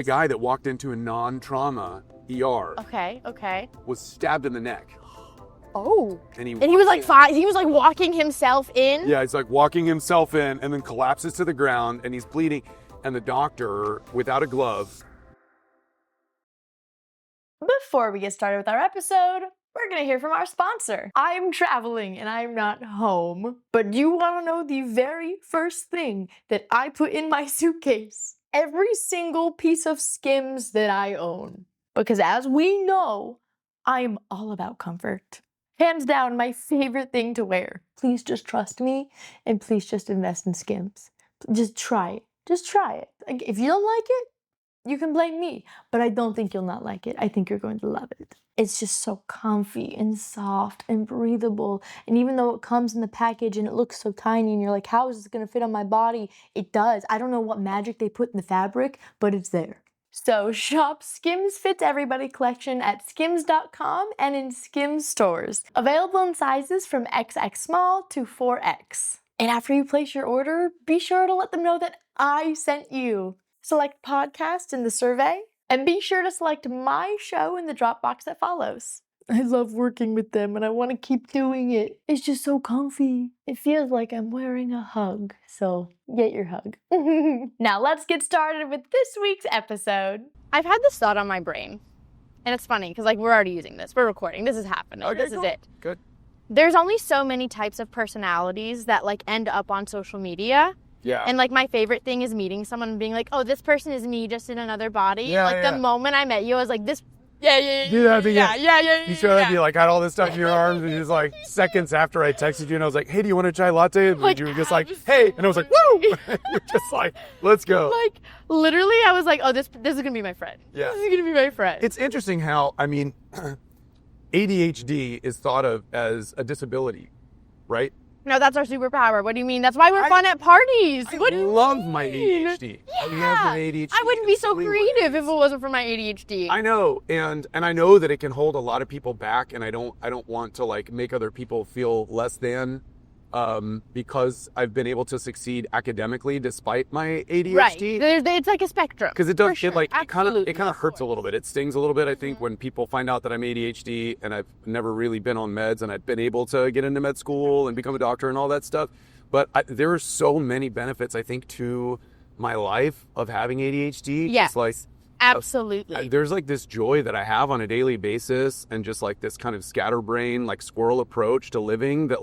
The guy that walked into a non-trauma ER Okay. was stabbed in the neck. Oh. And he was like he was like walking himself in? Yeah, he's like walking himself in and then collapses to the ground and he's bleeding. And the doctor, without a glove. Before we get started with our episode, we're gonna hear from our sponsor. I'm traveling and I'm not home, but you wanna know the very first thing that I put in my suitcase? Every single piece of Skims that I own. Because as we know, I'm all about comfort. Hands down, my favorite thing to wear. Please just trust me and please just invest in Skims. Just try it. Just try it. Like, if you don't like it, you can blame me, but I don't think you'll not like it. I think you're going to love it. It's just so comfy and soft and breathable. And even though it comes in the package and it looks so tiny and you're like, how is this gonna fit on my body? It does. I don't know what magic they put in the fabric, but it's there. So shop Skims Fits Everybody collection at skims.com and in Skims stores. Available in sizes from XX small to 4X. And after you place your order, be sure to let them know that I sent you. Select podcast in the survey, and be sure to select my show in the Dropbox that follows. I love working with them, and I want to keep doing it. It's just so comfy. It feels like I'm wearing a hug, so get your hug. Now let's get started with this week's episode. I've had this thought on my brain, and it's funny, because we're already using this. We're recording. This is happening. Okay, this is it. Good. There's only so many types of personalities that end up on social media. Yeah. And my favorite thing is meeting someone and being like, oh, this person is me just in another body. Yeah, the moment I met you, I was like, this, You showed up, you had all this stuff in your arms, and it was like seconds after I texted you, and I was like, hey, do you want a chai latte? And you were just like, hey, and I was like, woo! You're just like, let's go. Literally, I was like, oh, this is gonna be my friend. Yeah. This is gonna be my friend. It's interesting how, ADHD is thought of as a disability, right? No, that's our superpower. What do you mean? That's why we're fun at parties. What do you love mean? my ADHD. Yeah. I love my ADHD. I wouldn't be so creative if it wasn't for my ADHD. I know, and I know that it can hold a lot of people back, and I don't want to make other people feel less than, because I've been able to succeed academically despite my ADHD. Right. It's like a spectrum. Because it does, sure. it kind of hurts a little bit. It stings a little bit, I think, when people find out that I'm ADHD and I've never really been on meds and I've been able to get into med school and become a doctor and all that stuff. But there are so many benefits, I think, to my life of having ADHD. Yes. Absolutely. There's this joy that I have on a daily basis, and just this kind of scatterbrain, squirrel approach to living that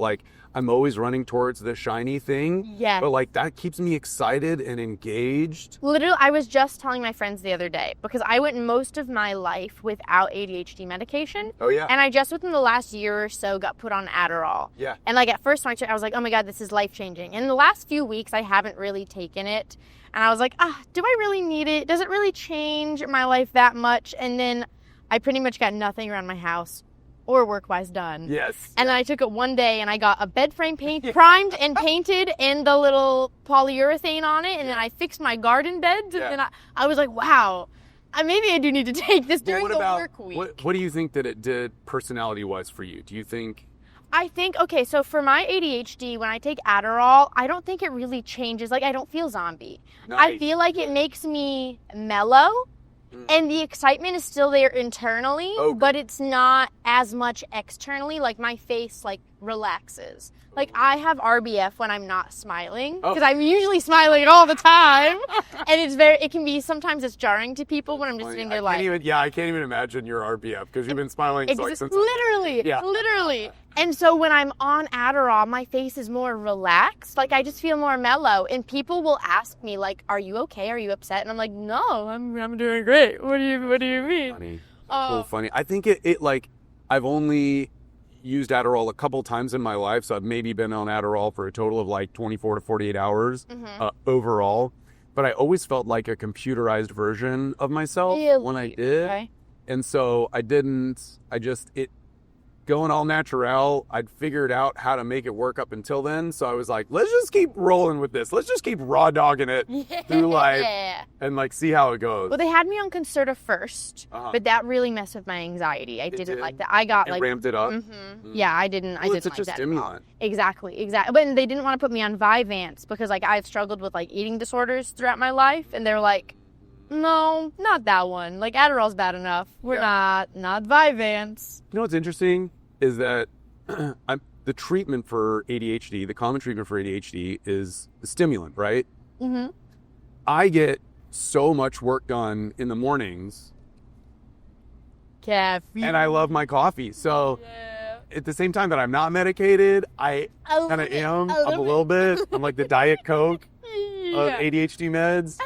I'm always running towards the shiny thing. Yeah. But that keeps me excited and engaged. Literally, I was just telling my friends the other day, because I went most of my life without ADHD medication. Oh, yeah. And I just within the last year or so got put on Adderall. Yeah. And at first when I took, I was like, oh my God, this is life changing. And in the last few weeks, I haven't really taken it. And I was like, do I really need it? Does it really change my life that much? And then I pretty much got nothing around my house or work-wise done. Yes. And then I took it one day and I got a bed frame primed and painted and the little polyurethane on it. And then I fixed my garden beds. And then I was like, wow, maybe I do need to take this during the work week. What do you think that it did personality-wise for you? Do you think... I think, okay, so for my ADHD, when I take Adderall, I don't think it really changes. I don't feel zombie. Nice. I feel like it makes me mellow, and the excitement is still there internally, but it's not as much externally. My face, relaxes. I have RBF when I'm not smiling, because I'm usually smiling all the time, and it can be, sometimes it's jarring to people when I'm just sitting there I can't even imagine your RBF, because you've been smiling since... Literally. And so when I'm on Adderall, my face is more relaxed. I just feel more mellow, and people will ask me, are you okay? Are you upset? And I'm like, no, I'm doing great. What do you mean? Funny. I think I've only used Adderall a couple times in my life, so I've maybe been on Adderall for a total of 24 to 48 hours overall. But I always felt like a computerized version of myself when I did. Okay. And so going all natural, I'd figured out how to make it work up until then. So I was like, let's just keep rolling with this. Let's just keep raw dogging it through life and see how it goes. Well, they had me on Concerta first, but that really messed with my anxiety. I didn't like that. I got ramped it up. Yeah, I didn't. I didn't it's like such a that stimulant. Exactly. But they didn't want to put me on Vyvanse because I've struggled with eating disorders throughout my life, and they're like, No, not that one. Like, Adderall's bad enough. We're not Vyvanse. You know what's interesting is that the treatment for ADHD, the common treatment for ADHD is a stimulant, right? Mm-hmm. I get so much work done in the mornings. Caffeine. And I love my coffee. So at the same time that I'm not medicated, I kind of am. I'm a little bit. I'm like the Diet Coke of ADHD meds.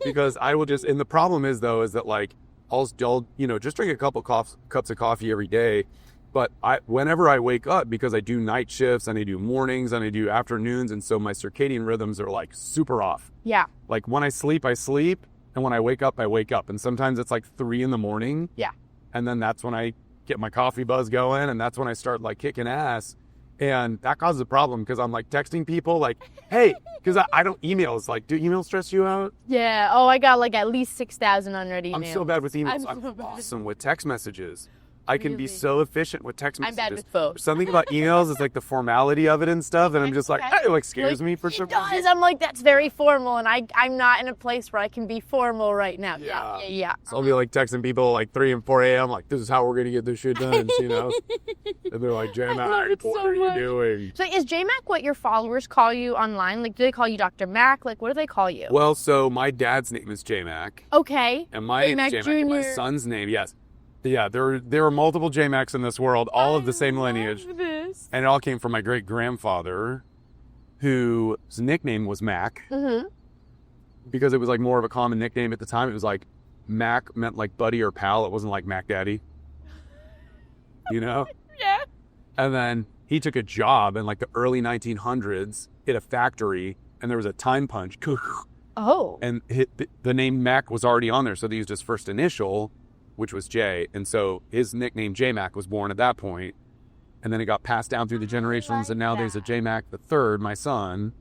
Because I will just, and the problem is though, is that like, I'll just drink a couple cups of coffee every day. But whenever I wake up, because I do night shifts and I do mornings and I do afternoons, and so my circadian rhythms are like super off. Yeah. Like when I sleep, and when I wake up, I wake up. And sometimes it's like 3 a.m. Yeah. And then that's when I get my coffee buzz going, and that's when I start like kicking ass. And that causes a problem because I'm like texting people like, hey, because I don't emails. Like, do emails stress you out? Yeah. Oh, I got like at least 6,000 unread emails. I'm so bad with emails. I'm so bad. Awesome with text messages. I can be so efficient with text messages. I'm bad with both. Something about emails is like the formality of it and stuff, and I'm just like, it like scares me for some reason. It does. I'm like, that's very formal, and I'm not in a place where I can be formal right now. Yeah. So I'll be like texting people like 3 and 4 a.m. like, this is how we're gonna get this shit done, you know? And they're like, J-Mac, what are you doing? So is J-Mac what your followers call you online? Like, do they call you Dr. Mack? Like, what do they call you? Well, so my dad's name is J-Mac. Okay. And my name's J-Mac. And my son's name, yes. Yeah, there are multiple J-Macs in this world, all of the same lineage. This. And it all came from my great-grandfather, whose nickname was Mack. Mm-hmm. Because it was like more of a common nickname at the time. It was like Mack meant like buddy or pal. It wasn't like Mac Daddy. You know? Yeah. And then he took a job in like the early 1900s at a factory, and there was a time punch. Oh. And the name Mack was already on there, so they used his first initial, which was J. And so his nickname J-Mac was born at that point. And then it got passed down through the generations, and now there's a J-Mac the third, my son,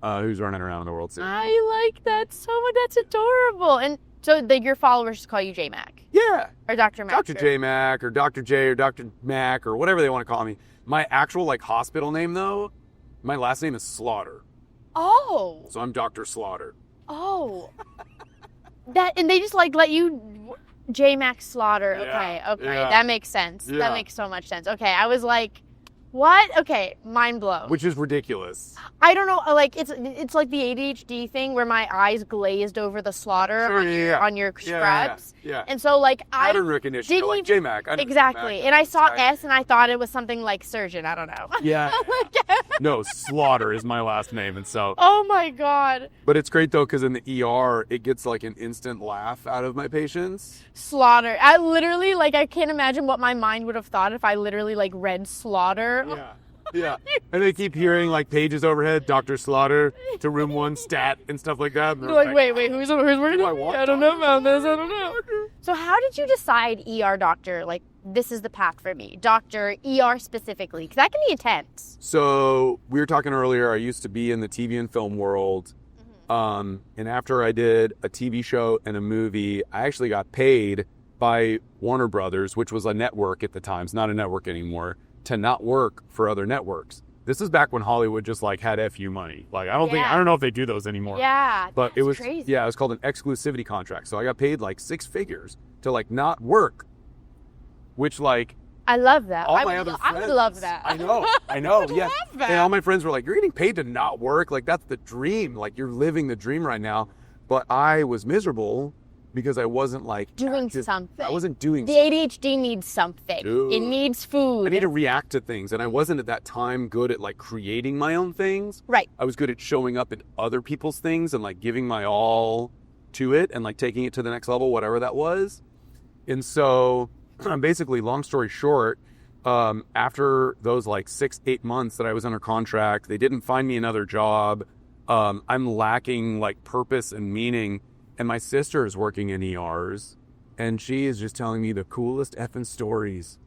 who's running around in the World Series. I like that so much. That's adorable. And so your followers just call you J-Mac? Yeah. Or Dr. Mac? Dr. J-Mac or Dr. J or Dr. Mac or whatever they want to call me. My actual like hospital name though, my last name is Slaughter. Oh. So I'm Dr. Slaughter. Oh. And they just like let you J-Mac Slaughter. Okay. Yeah. That makes sense. Yeah. That makes so much sense. Okay. I was like, what? Okay, mind blown. Which is ridiculous. I don't know, like it's like the ADHD thing where my eyes glazed over the slaughter on your scrubs. Yeah. And so like pattern recognition. didn't Like J-Mac. Exactly. And I saw S and I thought it was something like surgeon. I don't know. Yeah. No, Slaughter is my last name, and so. Oh my God. But it's great though, because in the ER, it gets like an instant laugh out of my patients. Slaughter. I literally like I can't imagine what my mind would have thought if I literally like read Slaughter. Yeah. And they keep hearing like pages overhead, Dr. Slaughter to room 1 stat and stuff like that. They're like, wait, who's working? I don't know about this. I don't know. So how did you decide ER doctor? Like, this is the path for me. Doctor, ER specifically, because that can be intense. So we were talking earlier, I used to be in the TV and film world. And after I did a TV show and a movie, I actually got paid by Warner Brothers, which was a network at the time. It's not a network anymore, to not work for other networks. This is back when Hollywood just like had FU money. Like I don't know if they do those anymore. Yeah, but it was crazy. Yeah, it was called an exclusivity contract. So I got paid like 6 figures to like not work, which like I love that. All my other friends, I would love that. I know. Yeah. Love that. And all my friends were like, "You're getting paid to not work. Like that's the dream. Like you're living the dream right now." But I was miserable because I wasn't like doing something. I wasn't doing the ADHD needs something. Dude. It needs food. I need to react to things, and I wasn't at that time good at like creating my own things. Right. I was good at showing up in other people's things and like giving my all to it and like taking it to the next level, whatever that was. And so basically, long story short, after those like 6-8 months that I was under contract, they didn't find me another job. I'm lacking like purpose and meaning. And my sister is working in ERs, and she is just telling me the coolest effing stories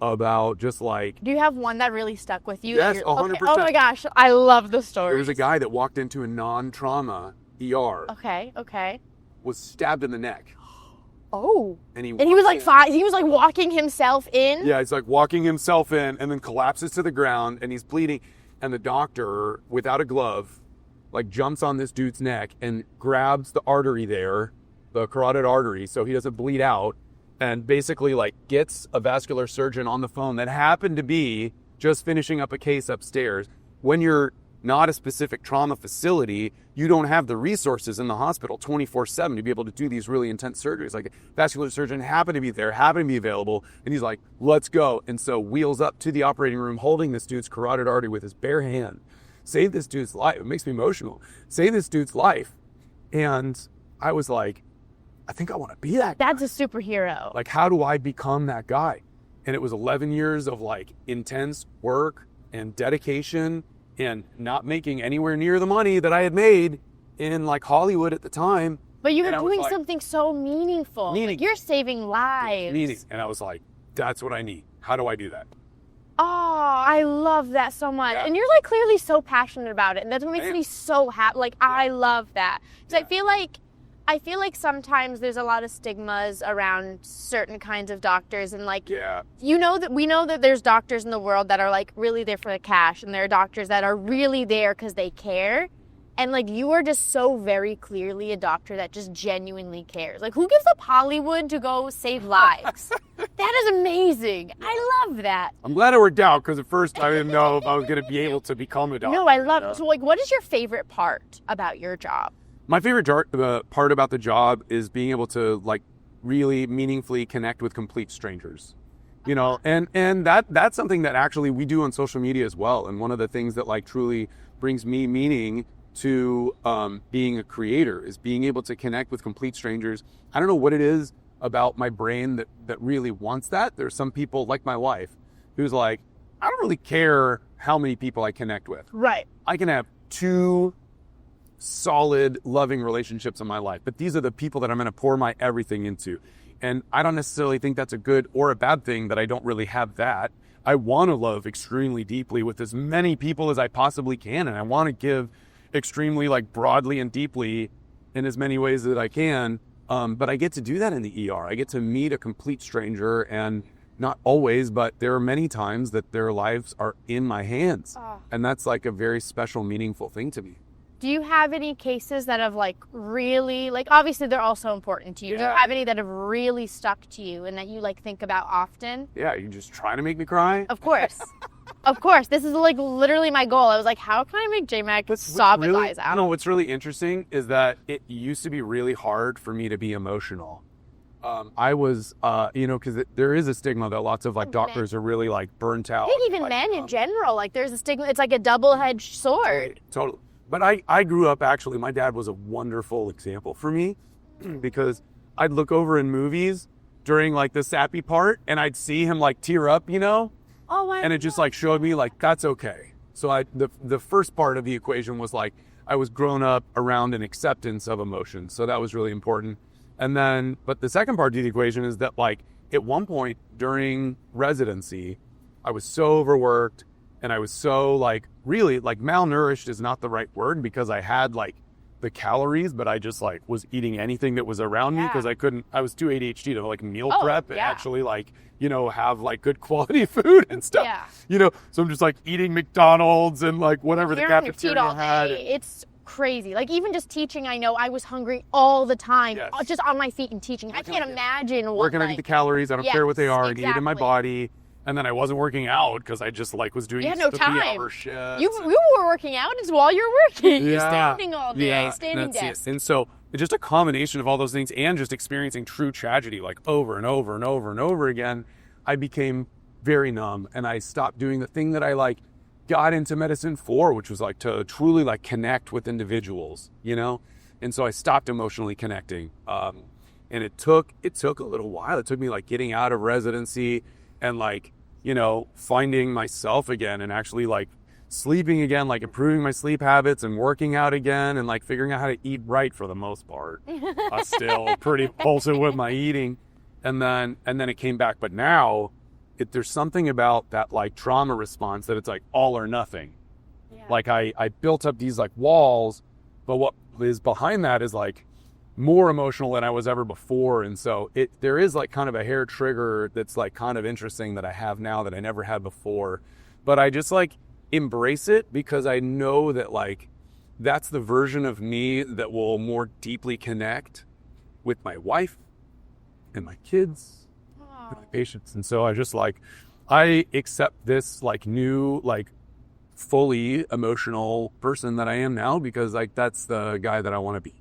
about just like... Do you have one that really stuck with you? Yes, 100%. Okay. Oh my gosh, I love the story. There was a guy that walked into a non-trauma ER. Okay. Was stabbed in the neck. Oh. And he was like he was like walking himself in? Yeah, he's like walking himself in and then collapses to the ground and he's bleeding. And the doctor, without a glove, like jumps on this dude's neck and grabs the artery there the carotid artery so he doesn't bleed out, and basically like gets a vascular surgeon on the phone that happened to be just finishing up a case upstairs. When you're not a specific trauma facility, you don't have the resources in the hospital 24/7 to be able to do these really intense surgeries. Like a vascular surgeon happened to be there, happened to be available, and he's like, let's go. And so wheels up to the operating room holding this dude's carotid artery with his bare hand. Save this dude's life. It makes me emotional. Save this dude's life. And I was like, I think I want to be that guy. That's a superhero. Like, how do I become that guy? And it was 11 years of like intense work and dedication and not making anywhere near the money that I had made in like Hollywood at the time. But you were And I was doing like, something so meaningful. Like, you're saving lives. And I was like, that's what I need. How do I do that? Oh, I love that so much. Yeah. And you're like clearly so passionate about it. And that's what makes I am. me so happy. Like, I love that. Because I feel like sometimes there's a lot of stigmas around certain kinds of doctors, and like, Yeah. we know that there's doctors in the world that are like really there for the cash, and there are doctors that are really there because they care. And like, you are just so very clearly a doctor that just genuinely cares. Like, who gives up Hollywood to go save lives? That is amazing. I love that. I'm glad it worked out, because at first I didn't know if I was going to be able to become a doctor. No, I love it. So like, what is your favorite part about your job? My favorite part about the job is being able to like really meaningfully connect with complete strangers, you know, and that's something that actually we do on social media as well. And one of the things that like truly brings me meaning to being a creator is being able to connect with complete strangers. I don't know what it is about my brain that really wants that. There's some people like my wife who's like, I don't really care how many people I connect with. Right. I can have 2 solid, loving relationships in my life, but these are the people that I'm going to pour my everything into. And I don't necessarily think that's a good or a bad thing that I don't really have that. I want to love extremely deeply with as many people as I possibly can, and I want to give extremely like broadly and deeply in as many ways that I can. But I get to do that in the ER. I get to meet a complete stranger, and not always, but there are many times that their lives are in my hands. And that's like a very special, meaningful thing to me. Do you have any cases that have like really, like obviously they're all so important to you. Do you Yeah. have any that have really stuck to you and that you like think about often? Yeah, you just trying to make me cry? Of course. Of course. This is like literally my goal. I was like, how can I make J-Mac sob his eyes out? No, what's really interesting is that it used to be really hard for me to be emotional. I was, because there is a stigma that lots of like doctors are really like burnt out. I think even like, men in general, like there's a stigma. It's like a double-edged sword. Totally. But I grew up, actually, my dad was a wonderful example for me because I'd look over in movies during like the sappy part and I'd see him like tear up, you know? Oh, my And it just like showed me like, that's okay. So the first part of the equation was like, I was grown up around an acceptance of emotion. So that was really important. And then, but the second part of the equation is that like at one point during residency, I was so overworked and I was so like, really like malnourished is not the right word because I had like the calories, but I just like was eating anything that was around me because I was too ADHD to like meal prep and actually like, have like good quality food and stuff, so I'm just like eating McDonald's and like whatever the cafeteria had. It's crazy. Like even just teaching, I know I was hungry all the time, just on my feet and teaching. I can't imagine what. Where can I get the calories? I don't care what they are. Exactly. I need it in my body. And then I wasn't working out because I just like was doing you had no time. 50-hour shifts. You were working out as while you're working. You're standing all day, standing desk. And so it's just a combination of all those things and just experiencing true tragedy like over and over and over and over again. I became very numb and I stopped doing the thing that I like got into medicine for, which was like to truly like connect with individuals, And so I stopped emotionally connecting. And it took a little while. It took me like getting out of residency and like, finding myself again and actually like sleeping again, like improving my sleep habits and working out again and like figuring out how to eat right for the most part. I'm still pretty impulsive with my eating. And then it came back. But now there's something about that like trauma response that it's like all or nothing. Yeah. Like I built up these like walls, but what is behind that is like more emotional than I was ever before. And so there is like kind of a hair trigger that's like kind of interesting that I have now that I never had before. But I just like embrace it because I know that like that's the version of me that will more deeply connect with my wife and my kids and my patients. And so I accept this like new, like fully emotional person that I am now, because like that's the guy that I want to be.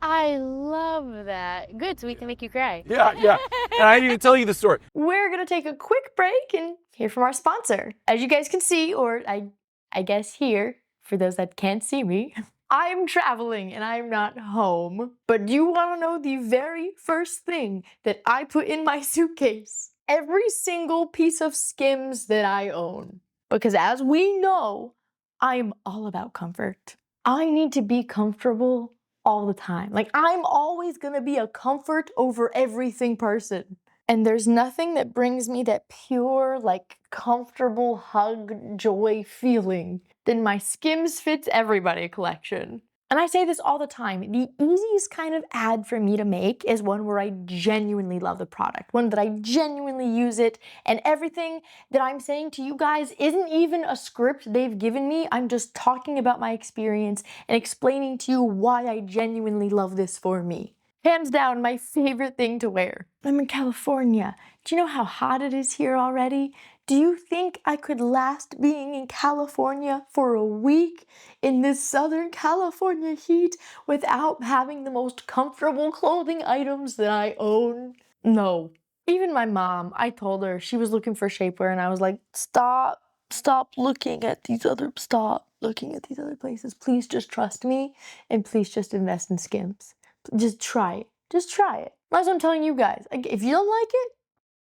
I love that. Good, so we can make you cry. Yeah. And I didn't even tell you the story. We're gonna take a quick break and hear from our sponsor. As you guys can see, or I guess hear, for those that can't see me, I'm traveling and I'm not home. But do you want to know the very first thing that I put in my suitcase? Every single piece of Skims that I own. Because as we know, I'm all about comfort. I need to be comfortable all the time. Like, I'm always gonna be a comfort over everything person. And there's nothing that brings me that pure, like, comfortable hug, joy feeling than my Skims Fits Everybody collection. And I say this all the time, the easiest kind of ad for me to make is one where I genuinely love the product, one that I genuinely use it, and everything that I'm saying to you guys isn't even a script they've given me. I'm just talking about my experience and explaining to you why I genuinely love this for me. Hands down, my favorite thing to wear. I'm in California. Do you know how hot it is here already? Do you think I could last being in California for a week in this Southern California heat without having the most comfortable clothing items that I own? No. Even my mom, I told her she was looking for shapewear and I was like, stop looking at these other places. Please just trust me and please just invest in Skims. Just try it. Just try it. That's what I'm telling you guys. Like, if you don't like it,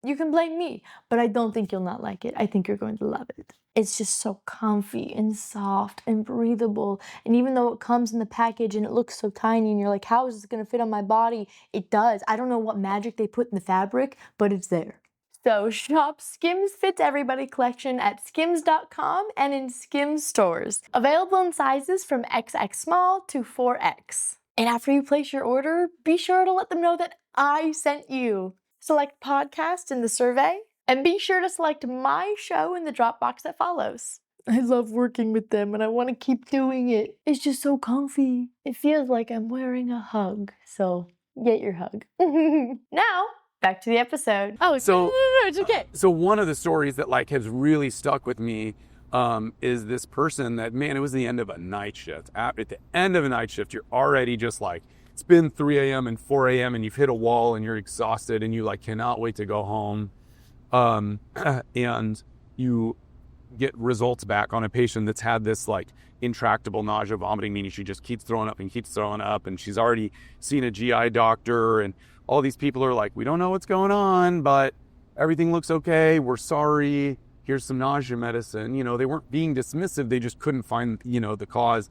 you can blame me, but I don't think you'll not like it. I think you're going to love it. It's just so comfy and soft and breathable. And even though it comes in the package and it looks so tiny and you're like, how is this gonna fit on my body? It does. I don't know what magic they put in the fabric, but it's there. So shop Skims Fits Everybody collection at skims.com and in Skims stores. Available in sizes from XX small to 4X. And after you place your order, be sure to let them know that I sent you. Select podcast in the survey, and be sure to select my show in the Dropbox that follows. I love working with them and I want to keep doing it. It's just so comfy. It feels like I'm wearing a hug, so get your hug. Now, back to the episode. Oh, So- no, it's okay. So one of the stories that like has really stuck with me is this person that, man, it was the end of a night shift. At the end of a night shift, you're already just like, it's been 3 a.m. and 4 a.m. and you've hit a wall and you're exhausted and you like cannot wait to go home. And you get results back on a patient that's had this like intractable nausea, vomiting, meaning she just keeps throwing up and keeps throwing up. And she's already seen a GI doctor and all these people are like, we don't know what's going on, but everything looks okay. We're sorry. Here's some nausea medicine. You know, they weren't being dismissive. They just couldn't find, you know, the cause.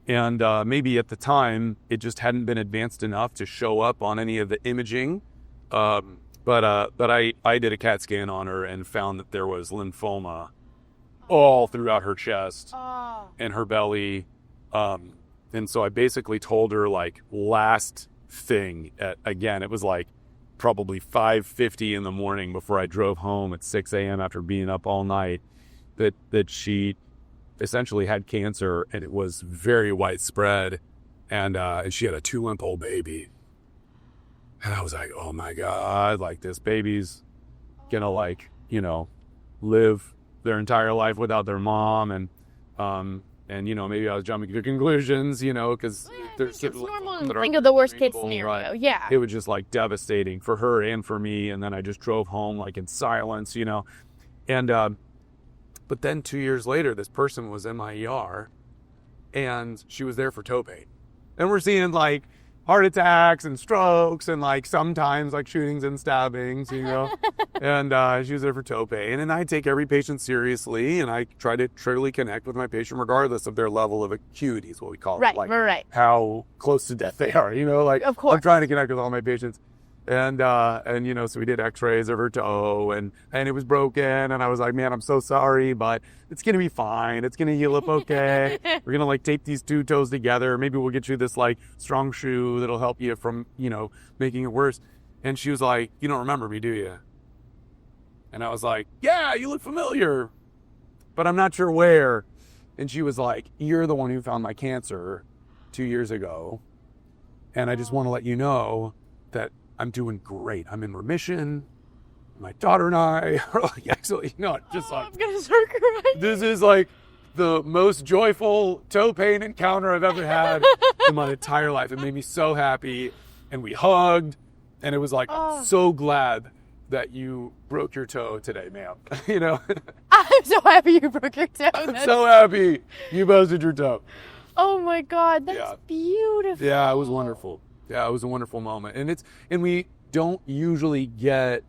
And maybe at the time, it just hadn't been advanced enough to show up on any of the imaging. But I did a CAT scan on her and found that there was lymphoma all throughout her chest and her belly. And so I basically told her, like, last thing, again, it was like probably 5:50 in the morning before I drove home at 6 a.m. after being up all night, that she essentially had cancer and it was very widespread, and she had a 2-month-old baby. And I was like, oh my God, like this baby's gonna like, you know, live their entire life without their mom. And you know, maybe I was jumping to conclusions, you know, because there's It's normal to think of the worst case scenario. Right. Yeah. It was just like devastating for her and for me. And then I just drove home like in silence, you know. And but then 2 years later, this person was in my ER and she was there for toe pain. And we're seeing like heart attacks and strokes and like sometimes like shootings and stabbings, you know. And she was there for toe pain. And I take every patient seriously and I try to truly connect with my patient regardless of their level of acuity is what we call Right, it. Like right. how close to death they are, you know, like Of course. I'm trying to connect with all my patients. And you know, so we did x-rays of her toe and it was broken. And I was like, man, I'm so sorry, but it's going to be fine. It's going to heal up okay. We're going to like tape these 2 toes together. Maybe we'll get you this like strong shoe that'll help you from, you know, making it worse. And she was like, you don't remember me, do you? And I was like, yeah, you look familiar, but I'm not sure where. And she was like, you're the one who found my cancer 2 years ago. And I just want to let you know that I'm doing great. I'm in remission. My daughter and I are like, actually, no, just like, I'm gonna start crying. this is like the most joyful toe pain encounter I've ever had in my entire life. It made me so happy. And we hugged. And it was like, so glad that you broke your toe today, ma'am. You know? I'm so happy you broke your toe. I'm so happy you busted your toe. Oh my God, that's beautiful. Yeah, it was wonderful. Yeah, it was a wonderful moment. And we don't usually get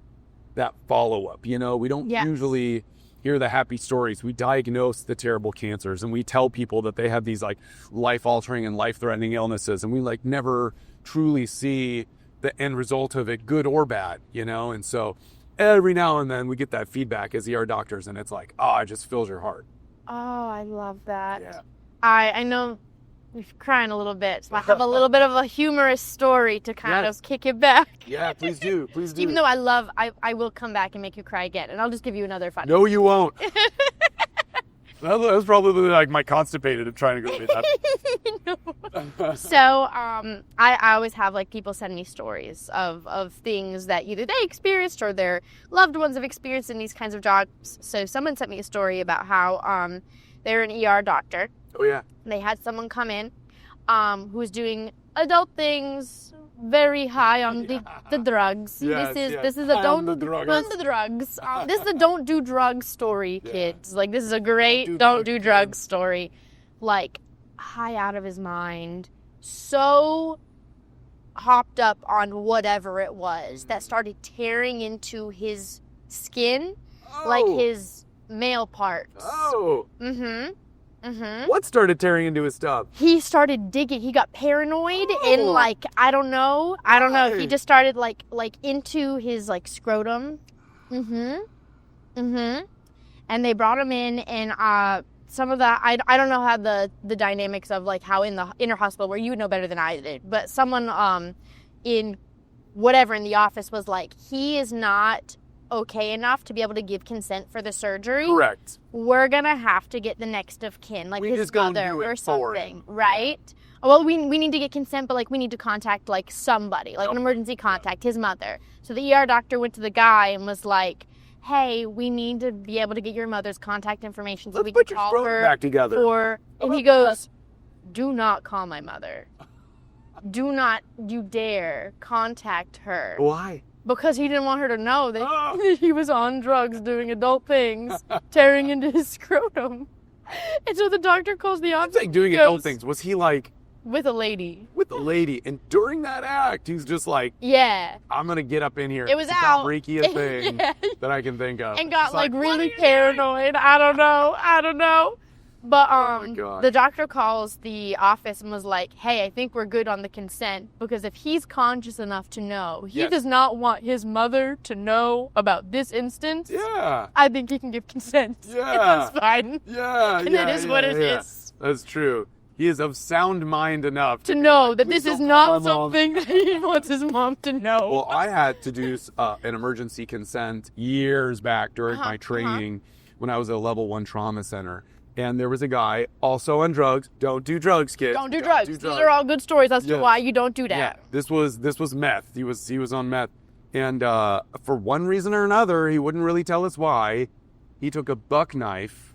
that follow-up, you know? We don't usually hear the happy stories. We diagnose the terrible cancers and we tell people that they have these like life-altering and life-threatening illnesses, and we like never truly see the end result of it, good or bad, you know? And so every now and then we get that feedback as ER doctors, and it's like, oh, it just fills your heart. Oh, I love that. Yeah. I know you're crying a little bit, so I have a little bit of a humorous story to kind of kick it back. Yeah, please do. Please do. Even though I will come back and make you cry again, and I'll just give you another fun. No, you won't. That was probably like my constipated of trying to go get that. So, I always have like people send me stories of things that either they experienced or their loved ones have experienced in these kinds of jobs. So someone sent me a story about how they're an ER doctor. Oh yeah. They had someone come in who was doing adult things, very high on the drugs. Yes, this is a don't do drugs. This is a don't do drugs story, kids. Like, this is a great don't do drugs story. Like, high out of his mind, so hopped up on whatever it was that started tearing into his skin, like his male parts. Oh. Mm-hmm. Mm-hmm. What started tearing into his stuff? He started digging. He got paranoid and like, I don't know. He just started like into his like scrotum. Mm-hmm. Mm-hmm. And they brought him in, and some of that, I don't know how the dynamics of like how in the inner hospital, where you would know better than I did, but someone in whatever in the office was like, he is not okay enough to be able to give consent for the surgery. Correct. We're gonna have to get the next of kin, like his mother or something, right? Yeah. Well, we need to get consent, but like we need to contact like somebody, like an emergency contact, his mother. So the ER doctor went to the guy and was like, "Hey, we need to be able to get your mother's contact information so we can call her back together." And he goes, "Do not call my mother. Do not you dare contact her." Why? Because he didn't want her to know that he was on drugs doing adult things, tearing into his scrotum. And so the doctor calls the office. Like doing adult things. Was he like with a lady? With a lady. And during that act, he's just like, yeah, I'm going to get up in here. It was it's out. The freakiest thing that I can think of. And got like really paranoid. I don't know. But the doctor calls the office and was like, "Hey, I think we're good on the consent, because if he's conscious enough to know, he does not want his mother to know about this instance. Yeah. I think he can give consent. Yeah. That's fine. Yeah. And it is what it is. That's true. He is of sound mind enough to know that this is not something that he wants his mom to know." Well, I had to do an emergency consent years back during my training when I was at a level 1 trauma center. And there was a guy also on drugs. Don't do drugs, kids. Don't do drugs. These are all good stories as to why you don't do that. Yeah. This was meth. He was on meth. And for one reason or another, he wouldn't really tell us why. He took a buck knife.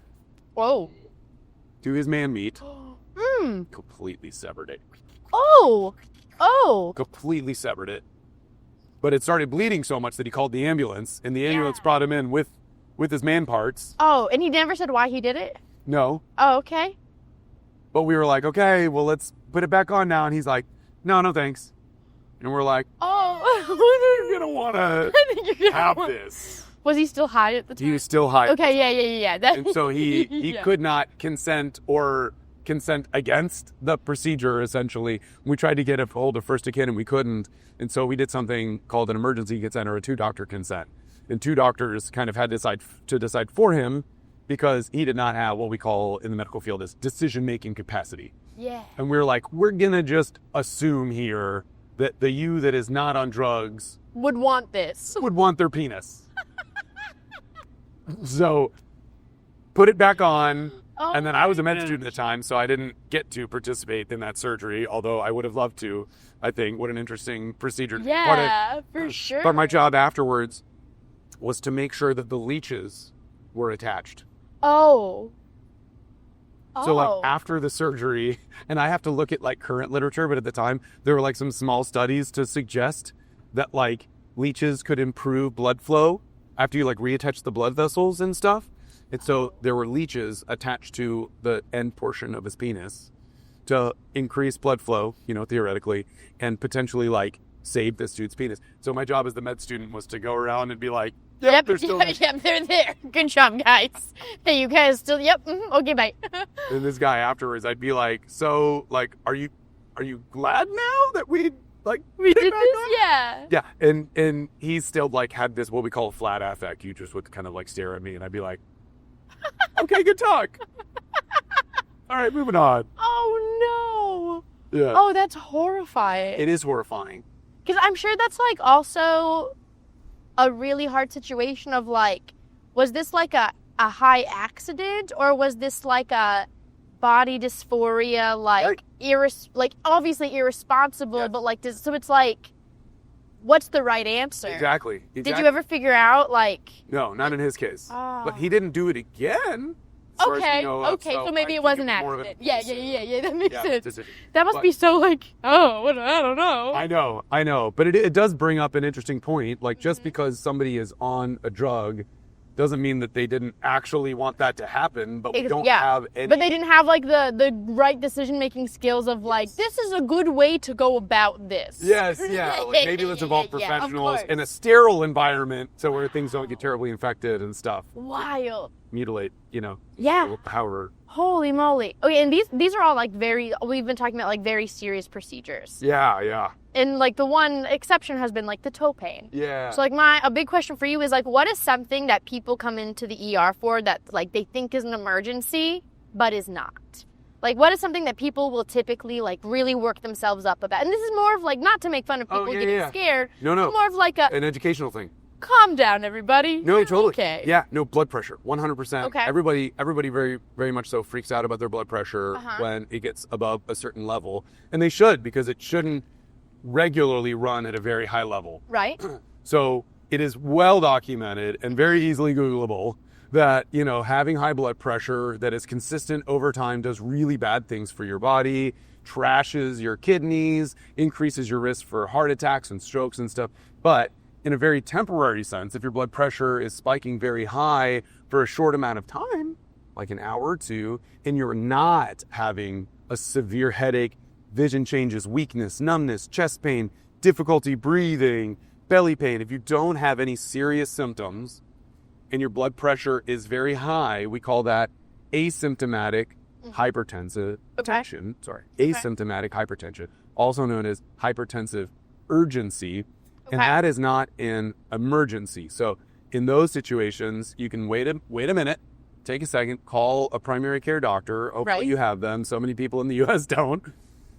Whoa. To his man meat. Completely severed it. Oh. Completely severed it. But it started bleeding so much that he called the ambulance, and the ambulance brought him in with his man parts. Oh, and he never said why he did it? No. Oh, okay. But we were like, okay, well, let's put it back on now. And he's like, no thanks. And we're like, you're going to want to have this. Was he still high at the time? He was still high. Okay, yeah. And so he could not consent or consent against the procedure, essentially. We tried to get a hold of first of kin, and we couldn't. And so we did something called an emergency consent or a 2-doctor consent. And 2 doctors kind of had to decide for him, because he did not have what we call in the medical field as decision-making capacity. Yeah. And we're like, we're going to just assume here that the you that is not on drugs would want this. Would want their penis. So, put it back on. Oh And then I was a med gosh. student at the time, so I didn't get to participate in that surgery, although I would have loved to, I think. What an interesting procedure. Yeah, for sure. But my job afterwards was to make sure that the leeches were attached. Oh. So like after the surgery, and I have to look at like current literature, but at the time there were like some small studies to suggest that like leeches could improve blood flow after you like reattach the blood vessels and stuff. And so there were leeches attached to the end portion of his penis to increase blood flow, you know, theoretically, and potentially like save this dude's penis. So my job as the med student was to go around and be like, Yep, they're still yep, they're there. Good job, guys. Hey, you guys still, yep, okay, bye. And this guy afterwards, I'd be like, so like, are you glad now that we like We picked did back this? up? Yeah. Yeah, and he still like had this what we call a flat affect. You just would kind of like stare at me, and I'd be like, okay, good talk. All right, moving on. Oh, no. Yeah, Oh, that's horrifying. it is horrifying. Because I'm sure that's like also a really hard situation of like, was this like a high accident, or was this like a body dysphoria, like like obviously irresponsible, Yes. but like so it's like, what's the right answer? Exactly. Did you ever figure out like? No, not in his case. Oh. But he didn't do it again. as far as we Okay, know, okay, so maybe I it was think an more of accident. Yeah, that makes yeah, sense. decision. That must But- be so like, oh, I don't know. I know, but it does bring up an interesting point. Like, just because somebody is on a drug doesn't mean that they didn't actually want that to happen, but we don't have any. But they didn't have like the right decision making skills of like, this is a good way to go about this. Yes, yeah. Like maybe let's involve Yeah, of professionals course. in a sterile environment so where things don't get terribly infected and stuff. Wild. Mutilate, you know, Yeah. however. Holy moly. Okay, and these are all like we've been talking about like very serious procedures. Yeah. And like the one exception has been like the toe pain. Yeah. So like a big question for you is like, what is something that people come into the ER for that like they think is an emergency but is not? Like, what is something that people will typically like really work themselves up about? And this is more of like, not to make fun of people getting scared. No. It's more of like An educational thing. calm down, everybody. No, totally. Okay. Yeah, no, blood pressure, 100%. Okay. Everybody very, very much so freaks out about their blood pressure when it gets above a certain level. And they should, because it shouldn't regularly run at a very high level. Right? So it is well documented and very easily Googleable that, you know, having high blood pressure that is consistent over time does really bad things for your body, trashes your kidneys, increases your risk for heart attacks and strokes and stuff. But in a very temporary sense, if your blood pressure is spiking very high for a short amount of time, like an hour or two, and you're not having a severe headache, vision changes, weakness, numbness, chest pain, difficulty breathing, belly pain, if you don't have any serious symptoms and your blood pressure is very high, we call that asymptomatic hypertensive tension. Asymptomatic hypertension, also known as hypertensive urgency. And that is not an emergency. So in those situations, you can wait a minute, take a second, call a primary care doctor. Hopefully you have them. So many people in the U.S. don't.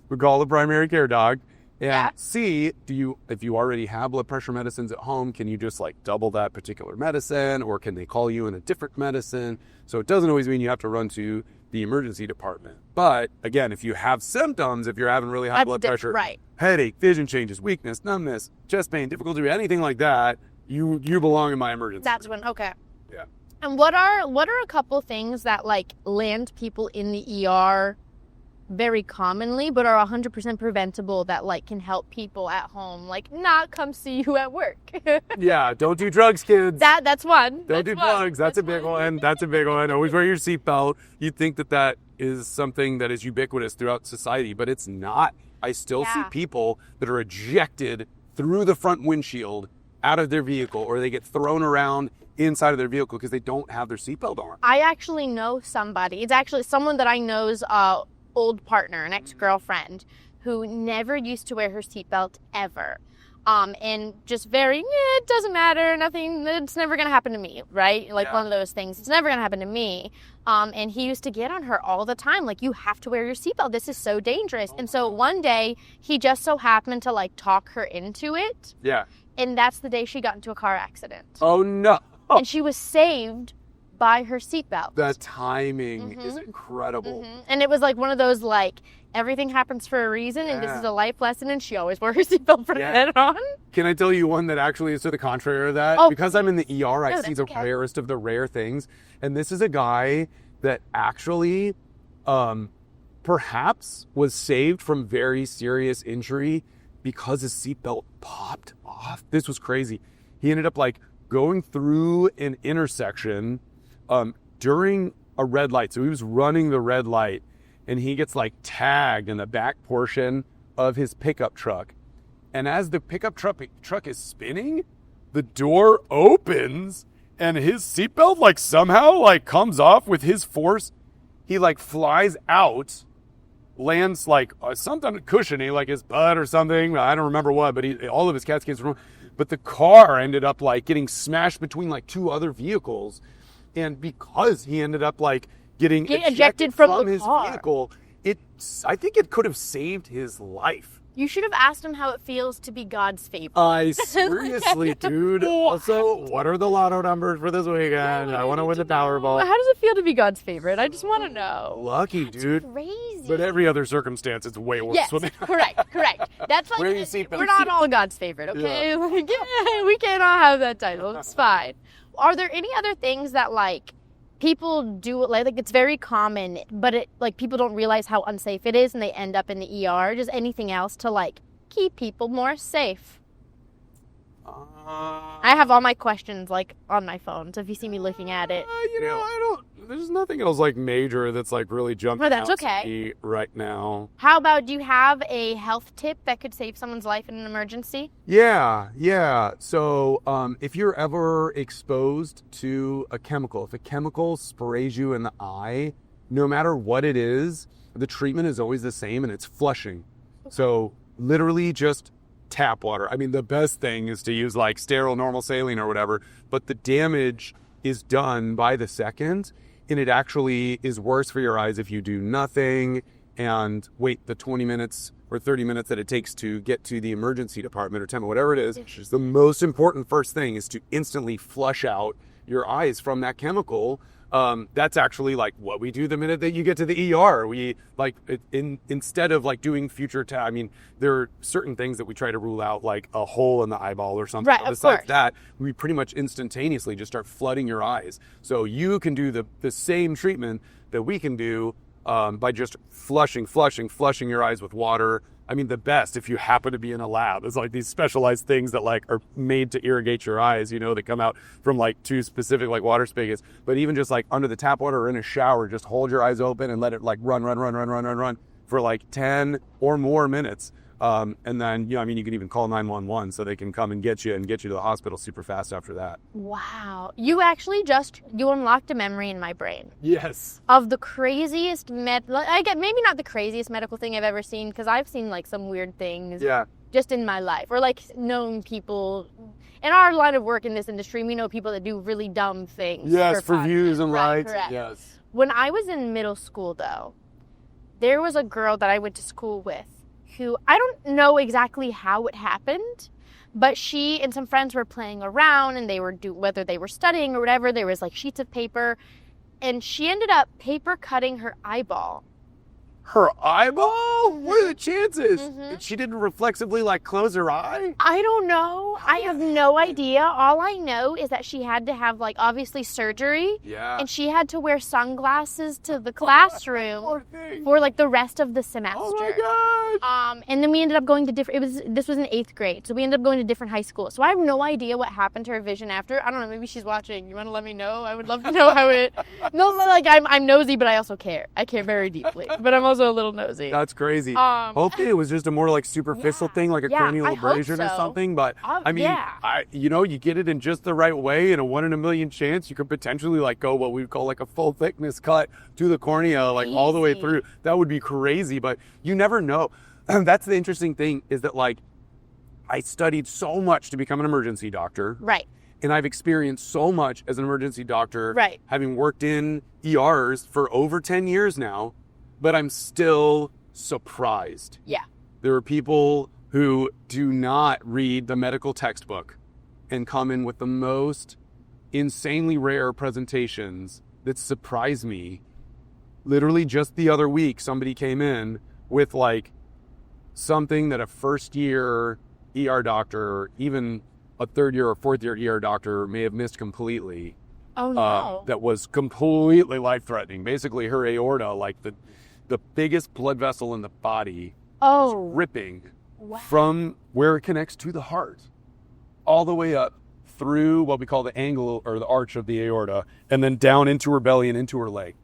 We call a primary care doc and see, if you already have blood pressure medicines at home, can you just like double that particular medicine, or can they call you in a different medicine? So it doesn't always mean you have to run to the emergency department. But again, if you have symptoms, if you're having really high blood pressure, headache, vision changes, weakness, numbness, chest pain, difficulty, anything like that, you belong in my emergency. That's when, okay. Yeah. And what are a couple things that like land people in the ER very commonly, but are 100% preventable that like can help people at home, like not come see you at work? Yeah, don't do drugs, kids. That's one. Don't do drugs. That's a big one. That's a big one. Always wear your seatbelt. You'd think that is something that is ubiquitous throughout society, but it's not. I still see people that are ejected through the front windshield out of their vehicle, or they get thrown around inside of their vehicle because they don't have their seatbelt on. I actually know somebody. It's actually someone that I know's old partner, an ex-girlfriend, who never used to wear her seatbelt ever. And just it doesn't matter, nothing, it's never gonna happen to me, right? Like one of those things, it's never gonna happen to me. And he used to get on her all the time, like, you have to wear your seatbelt, this is so dangerous. And so one day, he just so happened to like talk her into it. Yeah. And that's the day she got into a car accident. Oh no. And she was saved by her seatbelt. The timing is incredible. And it was like one of those, like, everything happens for a reason, and this is a life lesson, and she always wore her seatbelt for head on. Can I tell you one that actually is to the contrary of that? Oh, because I'm in the ER, I No, see the that's okay. rarest of the rare things. And this is a guy that actually perhaps was saved from very serious injury because his seatbelt popped off. This was crazy. He ended up like going through an intersection during a red light. So he was running the red light, and he gets like tagged in the back portion of his pickup truck. And as the pickup truck is spinning, the door opens and his seatbelt like somehow like comes off with his force. He like flies out, lands like something cushiony, like his butt or something. I don't remember what, but all of his CAT scans were wrong. But the car ended up like getting smashed between like two other vehicles. And because he ended up like getting ejected from his vehicle, I think it could have saved his life. You should have asked him how it feels to be God's favorite. Seriously, dude. Also, what are the lotto numbers for this weekend? I want to win the Powerball. How does it feel to be God's favorite? I just want to know. Lucky, dude. Crazy. But every other circumstance, it's way worse. Yes, correct. That's like, Wear your seatbelt. we're not all God's favorite, okay? Like, we can't all have that title. It's fine. Are there any other things that, like, people do, like it's very common, but it, like, people don't realize how unsafe it is and they end up in the ER? Just anything else to, like, keep people more safe? I have all my questions, like, on my phone, so if you see me looking at it. There's nothing else, like, major that's, like, really jumping that's out okay. to me right now. How about, do you have a health tip that could save someone's life in an emergency? Yeah. So if you're ever exposed to a chemical, if a chemical sprays you in the eye, no matter what it is, the treatment is always the same, and it's flushing. So literally just tap water. I mean, the best thing is to use like sterile normal saline or whatever, but the damage is done by the second, and it actually is worse for your eyes if you do nothing and wait the 20 minutes or 30 minutes that it takes to get to the emergency department or 10 or whatever it is. The most important first thing is to instantly flush out your eyes from that chemical. That's actually like what we do the minute that you get to the ER. We like instead of like doing future I mean, there are certain things that we try to rule out, like a hole in the eyeball or something. Right, Besides that, we pretty much instantaneously just start flooding your eyes. So you can do the same treatment that we can do by just flushing your eyes with water. I mean, the best, if you happen to be in a lab, is like these specialized things that like are made to irrigate your eyes, that come out from like two specific like water spigots. But even just like under the tap water or in a shower, just hold your eyes open and let it like run for like 10 or more minutes. And then, you can even call 911 so they can come and get you to the hospital super fast after that. Wow. You actually you unlocked a memory in my brain. Yes. Of the craziest maybe not the craziest medical thing I've ever seen, because I've seen like some weird things just in my life, or like known people. In our line of work in this industry, we know people that do really dumb things. Yes, for fun. views and likes. Correct. Yes. When I was in middle school, though, there was a girl that I went to school with who, I don't know exactly how it happened, but she and some friends were playing around, and they were whether they were studying or whatever, there was like sheets of paper, and she ended up paper cutting her eyeball. Her eyeball? What are the chances? She didn't reflexively like close her eye? I don't know. I have no idea. All I know is that she had to have like obviously surgery. Yeah. And she had to wear sunglasses to the classroom for like the rest of the semester. Oh my God. And then we ended up going to this was in 8th grade. So we ended up going to different high schools. So I have no idea what happened to her vision after. I don't know, maybe she's watching. You want to let me know? I would love to know how it No, like I'm nosy, but I also care. I care very deeply. But I'm also a little nosy. That's crazy. Hopefully it was just a more like superficial thing, like a cranial abrasion or something. But I mean, you get it in just the right way, in a 1 in a million chance, you could potentially like go what we would call like a full thickness cut to the cornea, like all the way through. That would be crazy, but you never know. That's the interesting thing, is that like I studied so much to become an emergency doctor. Right. And I've experienced so much as an emergency doctor, having worked in ERs for over 10 years now, but I'm still surprised. Yeah. There are people who do not read the medical textbook and come in with the most insanely rare presentations that surprise me. Literally just the other week, somebody came in with like something that a first year ER doctor, or even a third year or fourth year ER doctor may have missed completely. Oh no. That was completely life-threatening. Basically, her aorta, like the biggest blood vessel in the body, ripping from where it connects to the heart, all the way up through what we call the angle or the arch of the aorta, and then down into her belly and into her leg.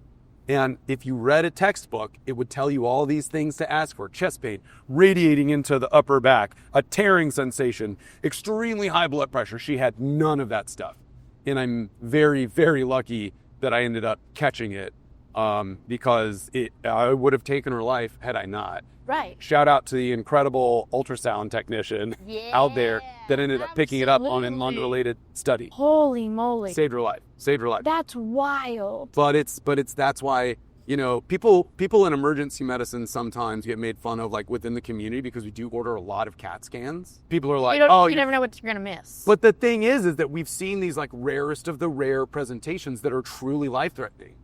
And if you read a textbook, it would tell you all these things to ask for: chest pain, radiating into the upper back, a tearing sensation, extremely high blood pressure. She had none of that stuff. And I'm very, very lucky that I ended up catching it, because I would have taken her life had I not. Right. Shout out to the incredible ultrasound technician out there that ended up picking it up on an unrelated study. Holy moly. Saved her life. That's wild. But that's why, you know, people in emergency medicine sometimes get made fun of, like, within the community, because we do order a lot of CAT scans. People are like, you never know what you're going to miss. But the thing is that we've seen these, like, rarest of the rare presentations that are truly life-threatening.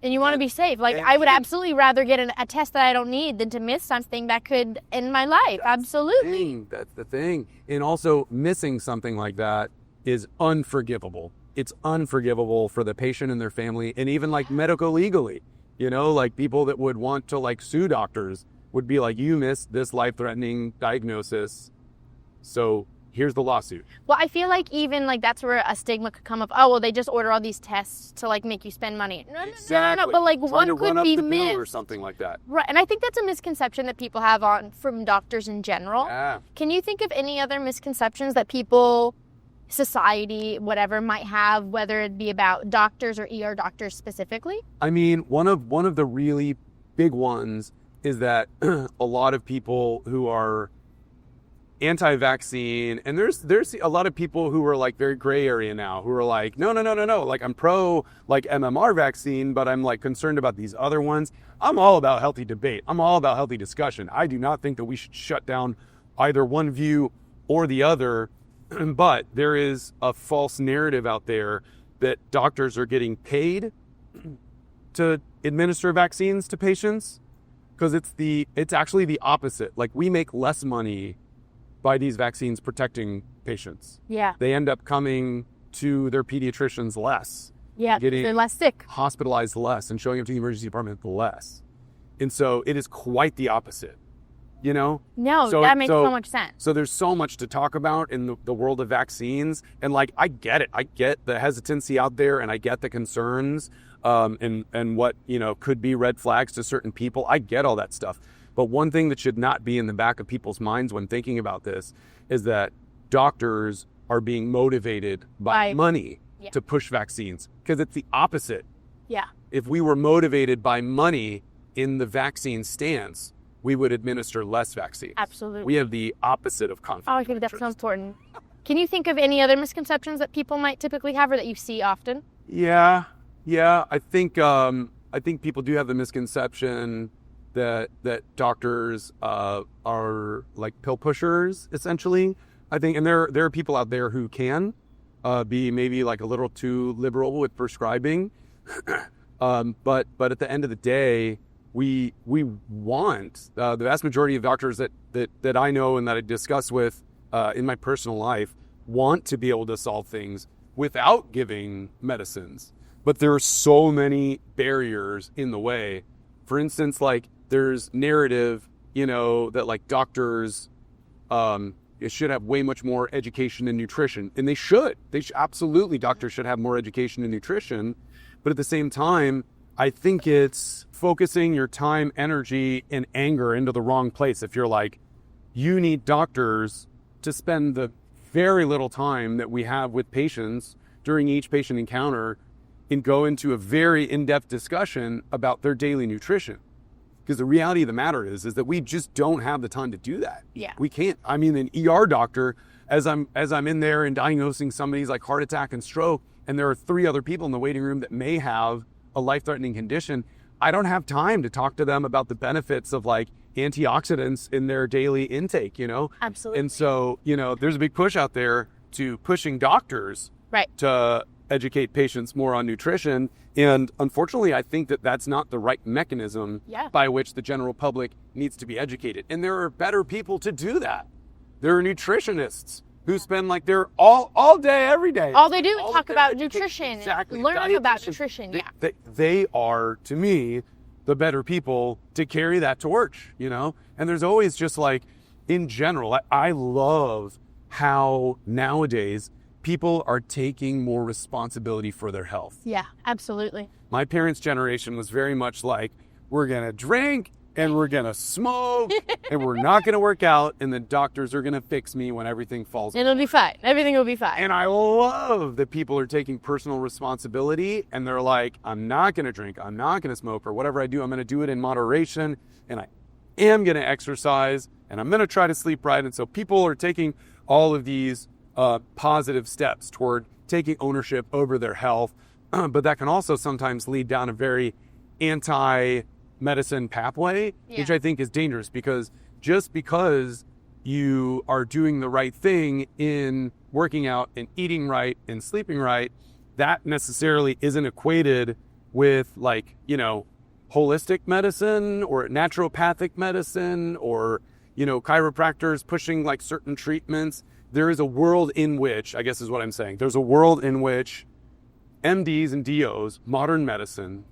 And you want to be safe. Like, I would absolutely rather get a test that I don't need than to miss something that could end my life. Absolutely. That's the thing. And also, missing something like that is unforgivable. It's unforgivable for the patient and their family, and even, like, medico-legally. You know, like, people that would want to, like, sue doctors would be like, you missed this life-threatening diagnosis, so here's the lawsuit. Well, I feel like even, like, that's where a stigma could come of, oh, well, they just order all these tests to, like, make you spend money. No, Exactly. but, like, Trying one to could run up be the bill missed. or something like that. Right, and I think that's a misconception that people have from doctors in general. Yeah. Can you think of any other misconceptions that people, society, whatever, might have, whether it be about doctors or ER doctors specifically? I mean, one of the really big ones is that a lot of people who are anti-vaccine, and there's a lot of people who are, like, very gray area now, who are like, no, like, I'm pro, like, MMR vaccine, but I'm, like, concerned about these other ones. I'm all about healthy debate. I'm all about healthy discussion. I do not think that we should shut down either one view or the other, but there is a false narrative out there that doctors are getting paid to administer vaccines to patients, because it's actually the opposite. Like, we make less money by these vaccines protecting patients. Yeah. They end up coming to their pediatricians less. Yeah, getting they're less sick. Hospitalized less and showing up to the emergency department less. And so it is quite the opposite, you know? No, that makes so much sense. So there's so much to talk about in the world of vaccines. And, like, I get it. I get the hesitancy out there, and I get the concerns, and what, you know, could be red flags to certain people. I get all that stuff. But one thing that should not be in the back of people's minds when thinking about this is that doctors are being motivated by money to push vaccines, because it's the opposite. Yeah. If we were motivated by money in the vaccine stance, we would administer less vaccines. Absolutely. We have the opposite of conflict. Oh, I think that's so important. Can you think of any other misconceptions that people might typically have or that you see often? Yeah. I think people do have the misconception that doctors are like pill pushers, essentially. I think, and there are people out there who can be maybe like a little too liberal with prescribing, but at the end of the day, we want the vast majority of doctors that I know and that I discuss with in my personal life want to be able to solve things without giving medicines. But there are so many barriers in the way. For instance, like, there's narrative, you know, that, like, doctors should have way much more education in nutrition. And they should. Absolutely, doctors should have more education in nutrition. But at the same time, I think it's focusing your time, energy, and anger into the wrong place. If you're like, you need doctors to spend the very little time that we have with patients during each patient encounter and go into a very in-depth discussion about their daily nutrition. Because the reality of the matter is that we just don't have the time to do that. Yeah. We can't. I mean, an ER doctor, as I'm in there and diagnosing somebody's like heart attack and stroke, and there are 3 other people in the waiting room that may have a life-threatening condition, I don't have time to talk to them about the benefits of, like, antioxidants in their daily intake, you know? Absolutely. And so, you know, there's a big push out there to pushing doctors right. to educate patients more on nutrition. And unfortunately, I think that that's not the right mechanism by which the general public needs to be educated. And there are better people to do that. There are nutritionists who spend like they're all day, every day. All they do is talk about nutrition, exactly. learn about nutrition. They are, to me, the better people to carry that torch, you know? And there's always just like, in general, I love how nowadays people are taking more responsibility for their health. Yeah, absolutely. My parents' generation was very much like, we're going to drink and we're going to smoke and we're not going to work out and the doctors are going to fix me when everything falls apart. It'll be fine. Everything will be fine. And I love that people are taking personal responsibility and they're like, I'm not going to drink, I'm not going to smoke, or whatever I do, I'm going to do it in moderation, and I am going to exercise, and I'm going to try to sleep right. And so people are taking all of these positive steps toward taking ownership over their health, but that can also sometimes lead down a very anti-medicine pathway, which I think is dangerous, because just because you are doing the right thing in working out and eating right and sleeping right, that necessarily isn't equated with, like, you know, holistic medicine or naturopathic medicine or, you know, chiropractors pushing like certain treatments. There is a world in which, I guess is what I'm saying, there's a world in which MDs and DOs, modern medicine,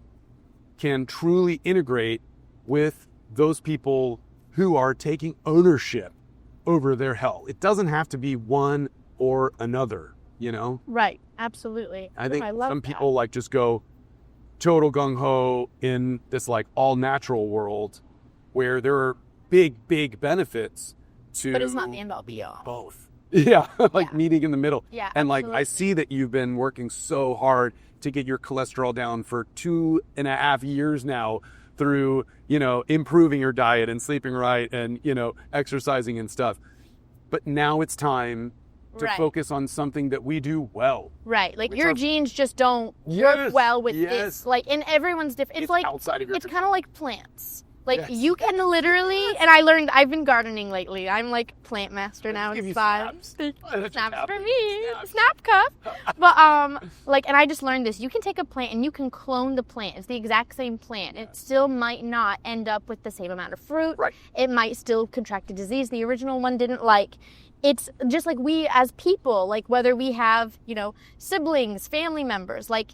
can truly integrate with those people who are taking ownership over their health. It doesn't have to be one or another, you know? Right, absolutely. I think I love some that. people like just go total gung-ho in this like all natural world where there are big benefits to But it's not the end all be all. both. Yeah, like meeting in the middle. Yeah, and like absolutely. I see that you've been working so hard to get your cholesterol down for 2.5 years now through, you know, improving your diet and sleeping right and, you know, exercising and stuff. But now it's time to focus on something that we do well. Right, like Which your are- genes just don't Yes, work well with yes. this. Like, and everyone's different. It's like, outside of your it's kind of like plants. Like, Yes. you can literally, and I learned, I've been gardening lately. I'm like plant master now. Give you It's fine. snaps. That's Snaps what for me. happens. Snap cup. But, like, and I just learned this. You can take a plant and you can clone the plant. It's the exact same plant. It still might not end up with the same amount of fruit. Right. It might still contract a disease the original one didn't. Like, it's just like we as people, like whether we have, you know, siblings, family members, like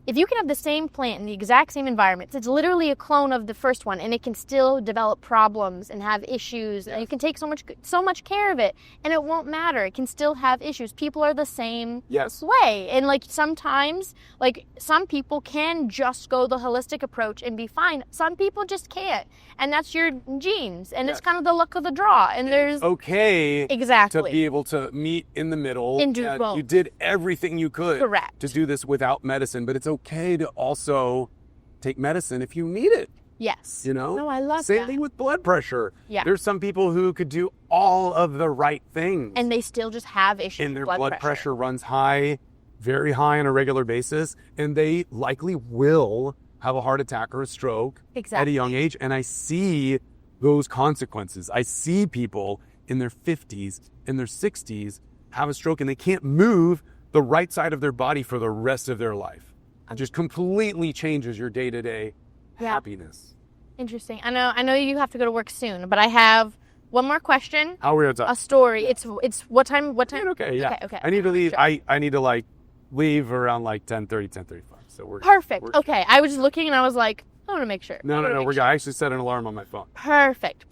if you can have the same plant in the exact same environment, it's literally a clone of the first one, and it can still develop problems and have issues, and you can take so much care of it, and it won't matter. It can still have issues. People are the same way, and like sometimes, like some people can just go the holistic approach and be fine. Some people just can't, and that's your genes, and it's kind of the luck of the draw. And there's okay exactly to be able to meet in the middle. And do both. You did everything you could Correct. to do this without medicine, but it's okay to also take medicine if you need it. Yes. You know? No, I love Same that. thing with blood pressure. Yeah. There's some people who could do all of the right things. And they still just have issues and their with blood pressure runs high, very high on a regular basis, and they likely will have a heart attack or a stroke at a young age. And I see those consequences. I see people in their 50s, in their 60s, have a stroke and they can't move the right side of their body for the rest of their life. It just completely changes your day-to-day happiness. Interesting. I know you have to go to work soon, but I have one more question. How are we on time? A story. It's what time? Okay, yeah. Okay. I need to leave. Sure. I need to like leave around like 10:30, 10:35. So we're Perfect. we're- Okay. I was just looking and I was like, I want to make sure. No. I actually set an alarm on my phone. Perfect.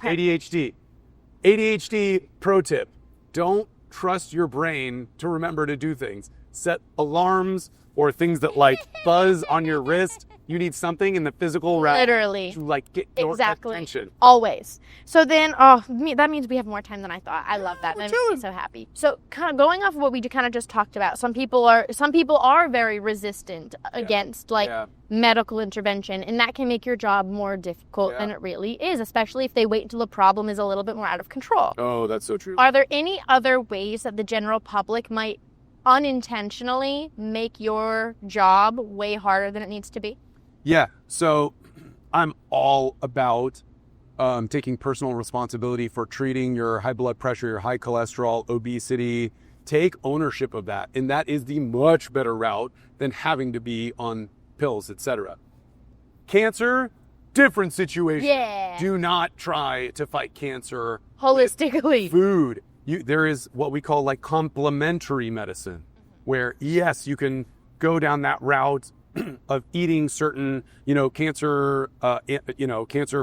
ADHD pro tip. Don't trust your brain to remember to do things. Set alarms or things that like buzz on your wrist. You need something in the physical realm Literally. to like get your Exactly. attention. Always. So then, that means we have more time than I thought. I love that. That makes me so happy. So kind of going off of what we kind of just talked about, some people are very resistant against like medical intervention, and that can make your job more difficult than it really is, especially if they wait until the problem is a little bit more out of control. Oh, that's so true. Are there any other ways that the general public might unintentionally make your job way harder than it needs to be? Yeah, so I'm all about taking personal responsibility for treating your high blood pressure, your high cholesterol, obesity, Take ownership of that. And that is the much better route than having to be on pills, etc. Cancer, different situation. Yeah. Do not try to fight cancer Holistically. food. There is what we call like complementary medicine, where yes, you can go down that route of eating certain, cancer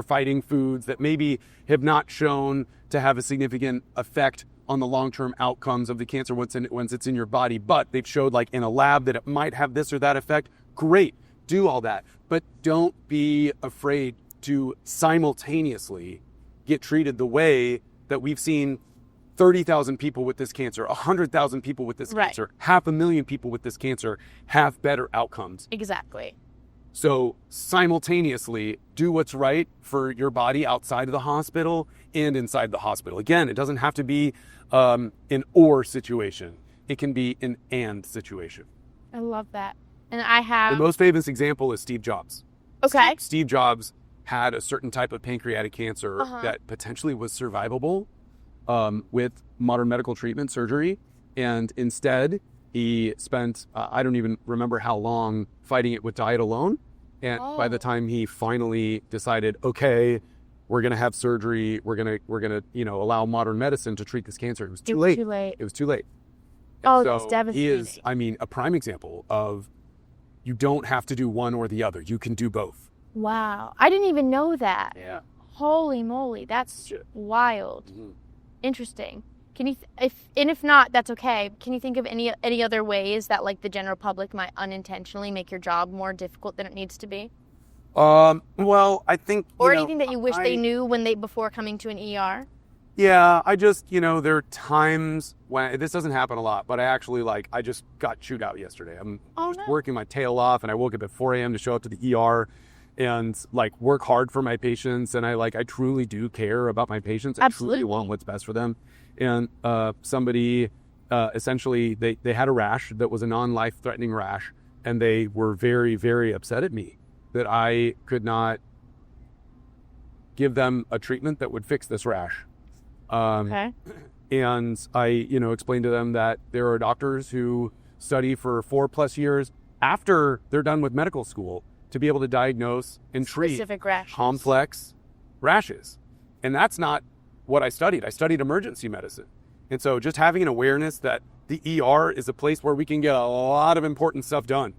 fighting foods that maybe have not shown to have a significant effect on the long-term outcomes of the cancer once it's in your body, but they've showed like in a lab that it might have this or that effect. Great, do all that, but don't be afraid to simultaneously get treated the way that we've seen 30,000 people with this cancer, 100,000 people with this cancer, 500,000 people with this cancer have better outcomes. Exactly. So simultaneously do what's right for your body outside of the hospital and inside the hospital. Again, it doesn't have to be an or situation. It can be an and situation. I love that. And I have... The most famous example is Steve Jobs. Okay. Steve Jobs had a certain type of pancreatic cancer that potentially was survivable with modern medical treatment, surgery. And instead, he spent, I don't even remember how long, fighting it with diet alone. And by the time he finally decided, okay, we're going to have surgery, we're going to, allow modern medicine to treat this cancer, it was too late. It was too late. Oh, so that's devastating. He is, a prime example of you don't have to do one or the other. You can do both. Wow. I didn't even know that. Yeah. Holy moly. That's wild. Mm-hmm. Interesting. Can you, if not, that's okay. Can you think of any other ways that like the general public might unintentionally make your job more difficult than it needs to be? Well, I think, or anything that you wish they knew before coming to an ER? Yeah, I just, there are times when, this doesn't happen a lot, but I just got chewed out yesterday. I'm working my tail off, and I woke up at 4 a.m. to show up to the ER and work hard for my patients. And I truly do care about my patients. I truly want what's best for them. And somebody, essentially, they had a rash that was a non-life-threatening rash, and they were very, very upset at me that I could not give them a treatment that would fix this rash. And I, explained to them that there are doctors who study for 4+ years after they're done with medical school to be able to diagnose and treat complex rashes. And that's not what I studied. I studied emergency medicine. And so just having an awareness that the ER is a place where we can get a lot of important stuff done.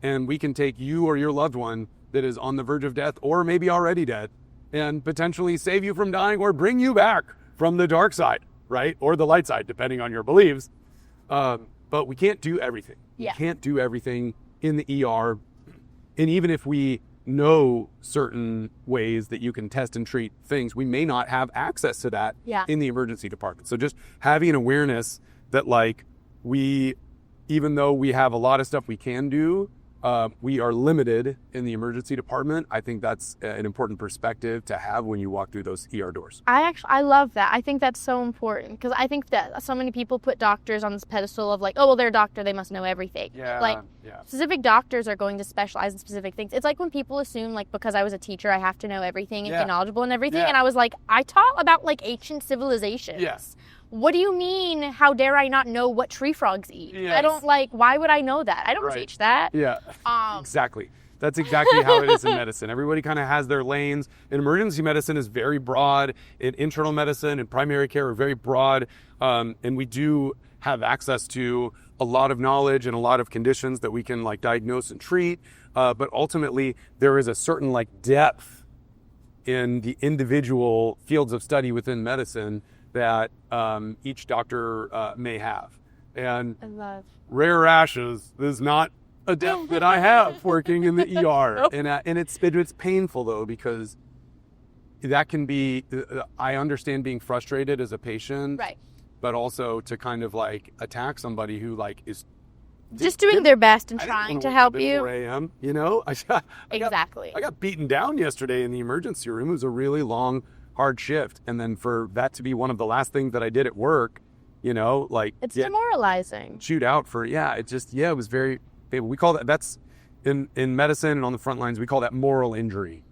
And we can take you or your loved one that is on the verge of death or maybe already dead and potentially save you from dying or bring you back from the dark side, right? Or the light side, depending on your beliefs. But we can't do everything. We can't do everything in the ER. And even if we know certain ways that you can test and treat things, we may not have access to that in the emergency department. So just having an awareness that even though we have a lot of stuff we can do, we are limited in the emergency department. I think that's an important perspective to have when you walk through those ER doors. I love that. I think that's so important because I think that so many people put doctors on this pedestal of they're a doctor, they must know everything. Specific doctors are going to specialize in specific things. It's like when people assume because I was a teacher, I have to know everything and be knowledgeable in everything. And I was like, I taught about ancient civilizations. Yes. What do you mean, how dare I not know what tree frogs eat? Yes. I don't why would I know that? I don't teach that. Yeah, exactly. That's exactly how it is in medicine. Everybody kind of has their lanes. And emergency medicine is very broad. And internal medicine and primary care are very broad. And we do have access to a lot of knowledge and a lot of conditions that we can diagnose and treat. But ultimately, there is a certain depth in the individual fields of study within medicine that each doctor may have. And rare rashes is not a depth that I have working in the ER. And it's painful though, because that can be, I understand being frustrated as a patient, right? But also to kind of attack somebody who is just doing their best and trying to help you. 4 a.m., I got beaten down yesterday in the emergency room. It was a really long, hard shift. And then for that to be one of the last things that I did at work, it's demoralizing. Chewed out for, it was very, we call that's in medicine and on the front lines, we call that moral injury.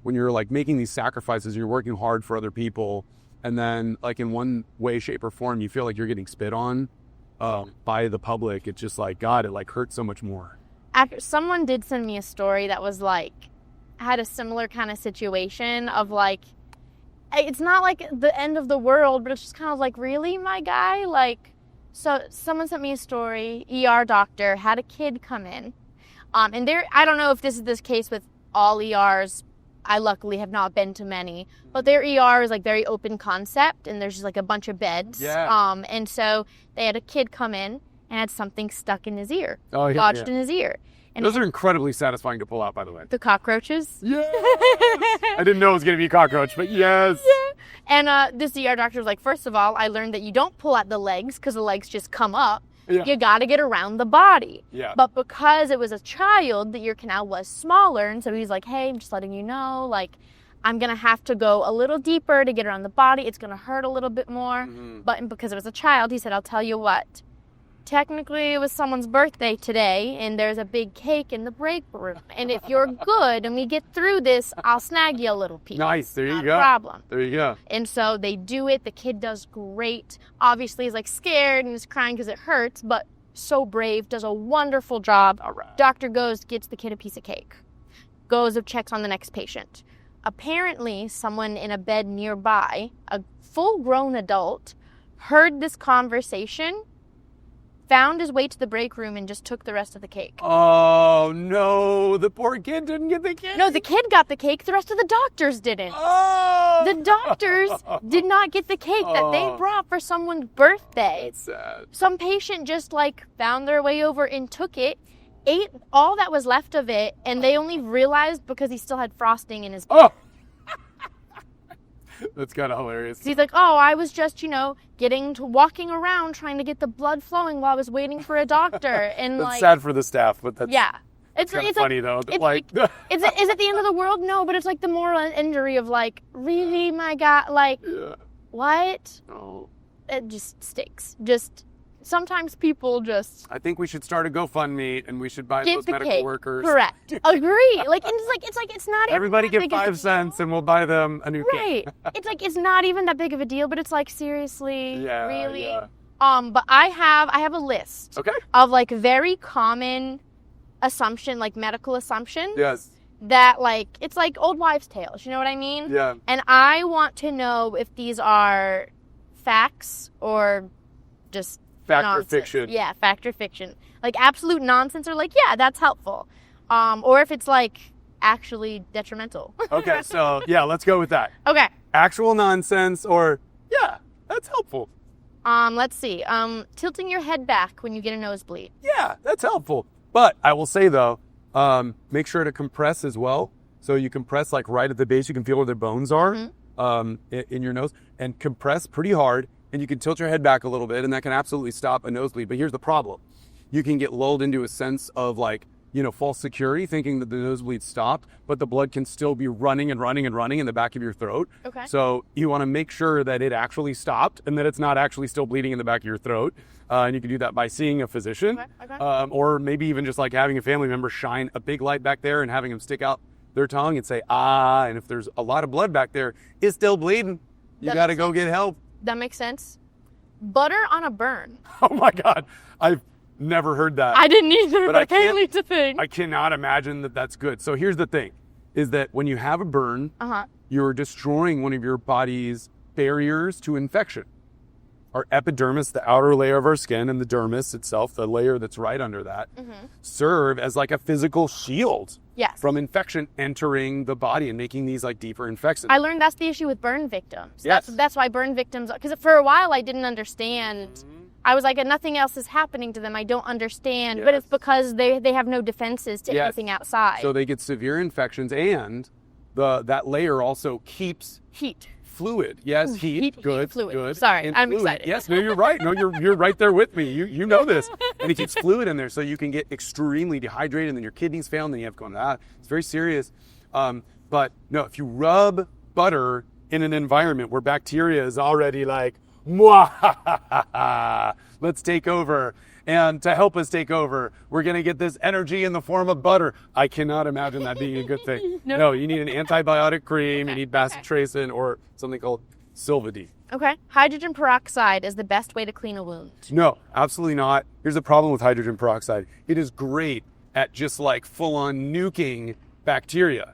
When you're making these sacrifices, you're working hard for other people. And then in one way, shape or form, you feel like you're getting spit on by the public, it's just like, God, it like hurts so much more. Someone did send me a story that was like, had a similar kind of situation of like, it's not like the end of the world, but it's just kind of like, really, my guy? Like, so someone sent me a story, ER doctor, had a kid come in. And I don't know if this is this case with all ERs. I luckily have not been to many, but their ER is like very open concept, and there's just like a bunch of beds. Yeah. And so they had a kid come in and had something stuck in his ear, Oh, yeah, lodged yeah. in his ear. And Those are incredibly satisfying to pull out, by the way. the cockroaches. Yes! I didn't know it was going to be a cockroach, but yes. And this ER doctor was like, first of all, I learned that you don't pull out the legs because the legs just come up. Yeah. You got to get around the body. Yeah. But because it was a child, the ear canal was smaller. And so he's like, hey, I'm just letting you know, like, I'm going to have to go a little deeper to get around the body. It's going to hurt a little bit more. Mhm. But because it was a child, he said, I'll tell you what. Technically, it was someone's birthday today, and there's a big cake in the break room. And if you're good and we get through this, I'll snag you a little piece. Nice. There you Not go. a problem. There you go. And so they do it. The kid does great. Obviously, he's like scared and is crying because it hurts, but so brave, does a wonderful job. All right. Doctor goes, gets the kid a piece of cake, goes and checks on the next patient. Apparently, someone in a bed nearby, a full-grown adult, heard this conversation, found his way to the break room, and just took the rest of the cake. Oh, no. The poor kid didn't get the cake. No, the kid got the cake. The rest of the doctors didn't. Oh. The doctors did not get the cake that they Oh. brought for someone's birthday. That's sad. Some patient just like found their way over and took it, ate all that was left of it, and they only realized because he still had frosting in his. Oh. That's kind of hilarious. He's like, oh, I was just, walking around trying to get the blood flowing while I was waiting for a doctor, and That's like, sad for the staff, but that's yeah, it's kind of it's funny, like, though. it's Like, is it the end of the world? No, but it's like the moral injury of like, really, my God, like, yeah. what? Oh. It just stinks. Just sometimes people just I think we should start a GoFundMe, and we should buy get those the medical cake. workers. Correct. Agree. Like, and it's not even Everybody that give big of a 5 cents, and we'll buy them a new cake. Right. It's like it's not even that big of a deal, but it's like seriously, Yeah, really. yeah. But I have a list Okay. of like very common medical assumptions Yes. that like it's like old wives' tales. You know what I mean? Yeah. And I want to know if these are facts or just Fact or nonsense. fiction. Yeah, fact or fiction. Like absolute nonsense or like, yeah, that's helpful. Or if it's like actually detrimental. Okay, so yeah, let's go with that. Okay. Actual nonsense, or yeah, that's helpful. Let's see. Tilting your head back when you get a nosebleed. Yeah, that's helpful. But I will say though, make sure to compress as well. So you compress like right at the base. You can feel where the bones are in your nose, and compress pretty hard. And you can tilt your head back a little bit, and that can absolutely stop a nosebleed. But here's the problem. You can get lulled into a sense of like, false security, thinking that the nosebleed stopped, but the blood can still be running and running and running in the back of your throat. Okay. So you want to make sure that it actually stopped and that it's not actually still bleeding in the back of your throat. And you can do that by seeing a physician, Okay. or maybe even just like having a family member shine a big light back there and having them stick out their tongue and say, ah, and if there's a lot of blood back there, it's still bleeding. You That got to makes go sense. get help. That makes sense. Butter on a burn. Oh my God. I've never heard that. I didn't either, But but I can't- apparently it's a thing. I cannot imagine that that's good. So here's the thing, is that when you have a burn, you're destroying one of your body's barriers to infection. Our epidermis, the outer layer of our skin, and the dermis itself, the layer that's right under that, serve as like a physical shield Yes. from infection entering the body and making these like deeper infections. I learned that's the issue with burn victims. Yes. That's why burn victims, because for a while I didn't understand. I was like, nothing else is happening to them. I don't understand. But Yes. it's because they have no defenses to Yes. anything outside. So they get severe infections, and that layer also keeps Heat. fluid. Yes, heat. Good. fluid. Good. Sorry, And I'm fluid. excited. Yes, no, you're right. No, you're right there with me. You know this. And it keeps fluid in there, so you can get extremely dehydrated, and then your kidneys fail, and then you have to go into that. It's very serious. But no, if you rub butter in an environment where bacteria is already like, mwah, let's take over. And to help us take over, we're going to get this energy in the form of butter. I cannot imagine that being a good thing. No. No, you need an antibiotic cream. You need bacitracin or something called Silva-D. Okay. Hydrogen peroxide is the best way to clean a wound. No, absolutely not. Here's the problem with hydrogen peroxide. It is great at just like full-on nuking bacteria.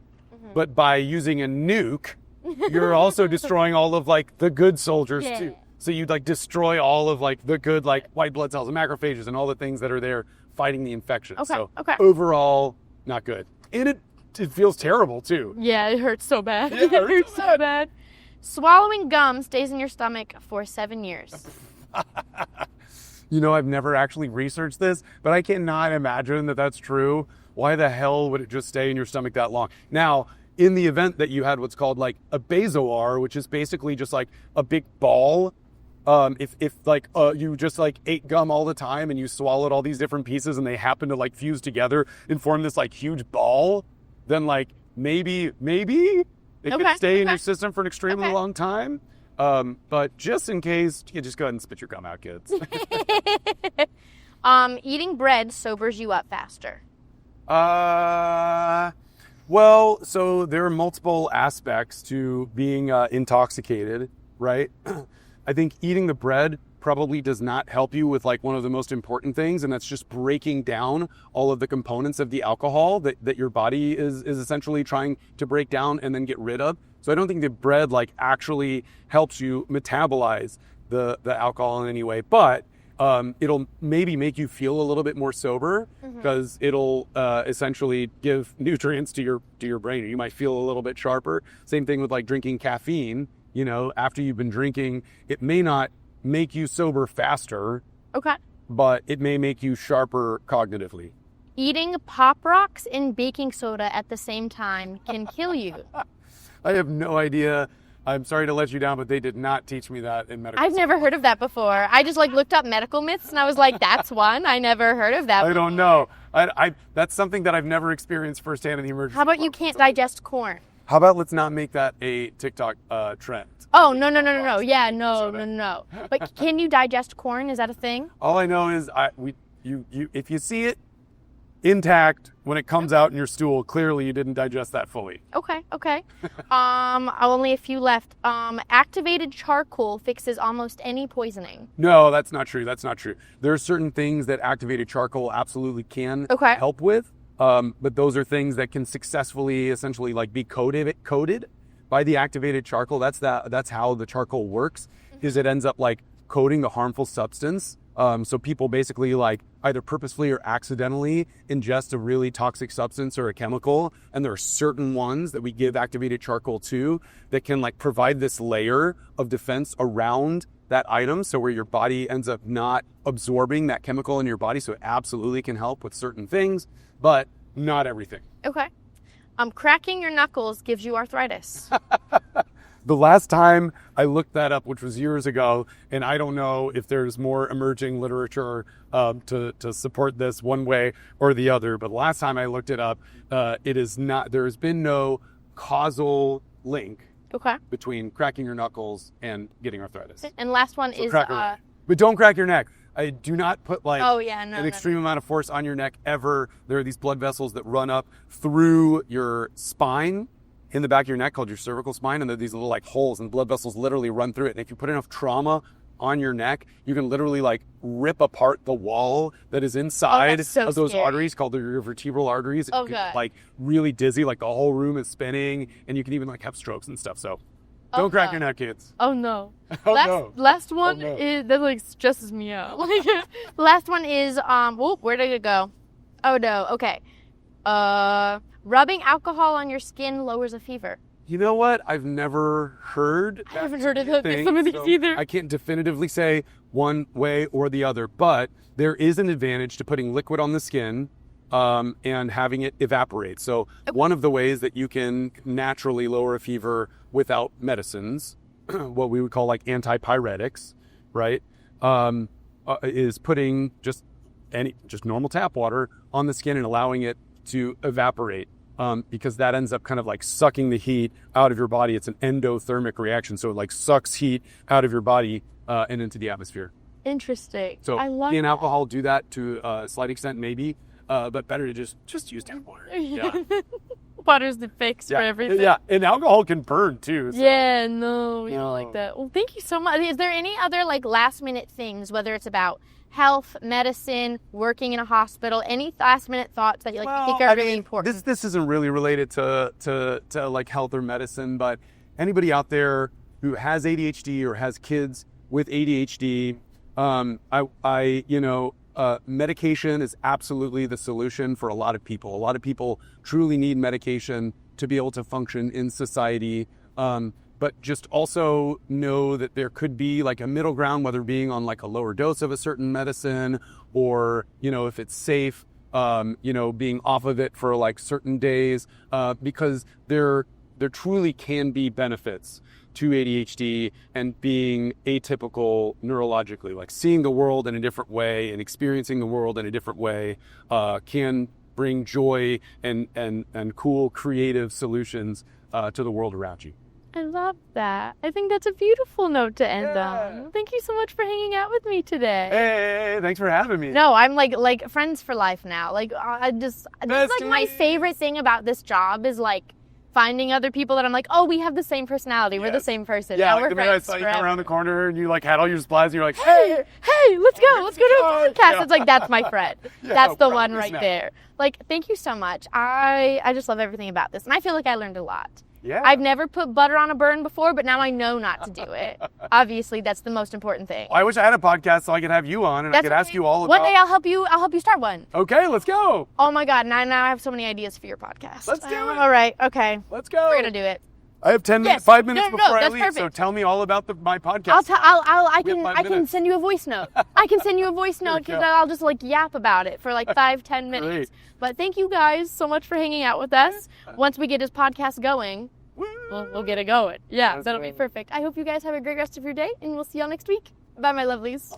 But by using a nuke, you're also destroying all of like the good soldiers too. So you'd like destroy all of like the good like white blood cells and macrophages and all the things that are there fighting the infection. So overall, not good. And it feels terrible too. Yeah, it hurts so bad. Yeah, it hurts so bad. Swallowing gum stays in your stomach for 7 years. You know, I've never actually researched this, but I cannot imagine that that's true. Why the hell would it just stay in your stomach that long? Now, in the event that you had what's called like a basoar, which is basically just like a big ball, if like you just like ate gum all the time and you swallowed all these different pieces and they happen to like fuse together and form this like huge ball, then like maybe it could stay in your system for an extremely long time. But just in case, you just go ahead and spit your gum out, kids. Eating bread sobers you up faster. Well, so there are multiple aspects to being intoxicated, right? I think eating the bread probably does not help you with like one of the most important things, and that's just breaking down all of the components of the alcohol that your body is essentially trying to break down and then get rid of. So I don't think the bread like actually helps you metabolize the alcohol in any way, but it'll maybe make you feel a little bit more sober because it'll essentially give nutrients to your brain. You might feel a little bit sharper. Same thing with like drinking caffeine. You know, after you've been drinking, it may not make you sober faster. Okay. But it may make you sharper cognitively. Eating Pop Rocks and baking soda at the same time can kill you. I have no idea. I'm sorry to let you down, but they did not teach me that in medical school. I've never heard of that before. I just like looked up medical myths and I was like, that's one. I never heard of that before. I don't know. I that's something that I've never experienced firsthand in the emergency. How about you can't digest corn? How about let's not make that a TikTok trend? Oh, no. Yeah, no. But can you digest corn? Is that a thing? All I know is if you see it intact when it comes out in your stool, clearly you didn't digest that fully. Okay. Only a few left. Activated charcoal fixes almost any poisoning. No, that's not true. There are certain things that activated charcoal absolutely can help with. But those are things that can successfully essentially like be coated by the activated charcoal. That's how the charcoal works, is it ends up like coating the harmful substance. So people basically like either purposefully or accidentally ingest a really toxic substance or a chemical. And there are certain ones that we give activated charcoal to that can like provide this layer of defense around that item. So where your body ends up not absorbing that chemical in your body. So it absolutely can help with certain things, but not everything. Okay. Cracking your knuckles gives you arthritis. The last time I looked that up, which was years ago, and I don't know if there's more emerging literature to support this one way or the other, but last time I looked it up, it is not. There has been no causal link between cracking your knuckles and getting arthritis. And last one is... But don't crack your neck. I do not put like an extreme amount of force on your neck ever. There are these blood vessels that run up through your spine in the back of your neck called your cervical spine, and there are these little like holes, and blood vessels literally run through it. And if you put enough trauma on your neck, you can literally like rip apart the wall that is inside of those arteries called your vertebral arteries. You get like really dizzy, like the whole room is spinning, and you can even like have strokes and stuff. So don't crack your neck, kids. Oh no. No. Last one is that like stresses me out. Last one is where did it go? Oh no. Okay. Rubbing alcohol on your skin lowers a fever. You know what? I've never heard. I haven't heard of some of these either. I can't definitively say one way or the other, but there is an advantage to putting liquid on the skin and having it evaporate. So one of the ways that you can naturally lower a fever without medicines, what we would call like antipyretics, right, is putting just normal tap water on the skin and allowing it to evaporate. Because that ends up kind of like sucking the heat out of your body. It's an endothermic reaction. So it like sucks heat out of your body and into the atmosphere. Interesting. So and alcohol do that to a slight extent, maybe, but better to just use tap water. Yeah. Water's the fix for everything. Yeah, and alcohol can burn too. So. Yeah, no, we don't like that. Well, thank you so much. Is there any other like last minute things, whether it's about health, medicine, working in a hospital, any last minute thoughts that you think are really important? This isn't really related to like health or medicine, but anybody out there who has ADHD or has kids with ADHD, medication is absolutely the solution for a lot of people. A lot of people truly need medication to be able to function in society. But just also know that there could be like a middle ground, whether being on like a lower dose of a certain medicine or, if it's safe, being off of it for like certain days, because there truly can be benefits to ADHD and being atypical neurologically, like seeing the world in a different way and experiencing the world in a different way, can bring joy and cool, creative solutions to the world around you. I love that. I think that's a beautiful note to end on. Thank you so much for hanging out with me today. Hey, thanks for having me. No, I'm like friends for life now. Like that's like my favorite thing about this job is like finding other people that I'm like, oh, we have the same personality. We're the same person. Yeah, now like we're the minute I friends saw you forever. come around the corner and you like had all your supplies and you're like, hey, let's go to a podcast. Yeah. It's like, that's my friend. That's the one right now. there. Like, thank you so much. I just love everything about this. And I feel like I learned a lot. Yeah. I've never put butter on a burn before, but now I know not to do it. Obviously, that's the most important thing. I wish I had a podcast so I could have you on and I could ask you all about. One day I'll help you start one. Okay, let's go. Oh my God, now I have so many ideas for your podcast. Let's do it. All right, okay. Let's go. We're gonna do it. I have 5 minutes No, before I that's leave, perfect. so tell me all about my podcast. I We have 5 can minutes. send you a voice note. I can send you a voice note because I'll just like yap about it for like 5-10 minutes. Great. But thank you guys so much for hanging out with us. Once we get this podcast going, we'll get it going. Yeah, that'll be perfect. I hope you guys have a great rest of your day, and we'll see y'all next week. Bye, my lovelies.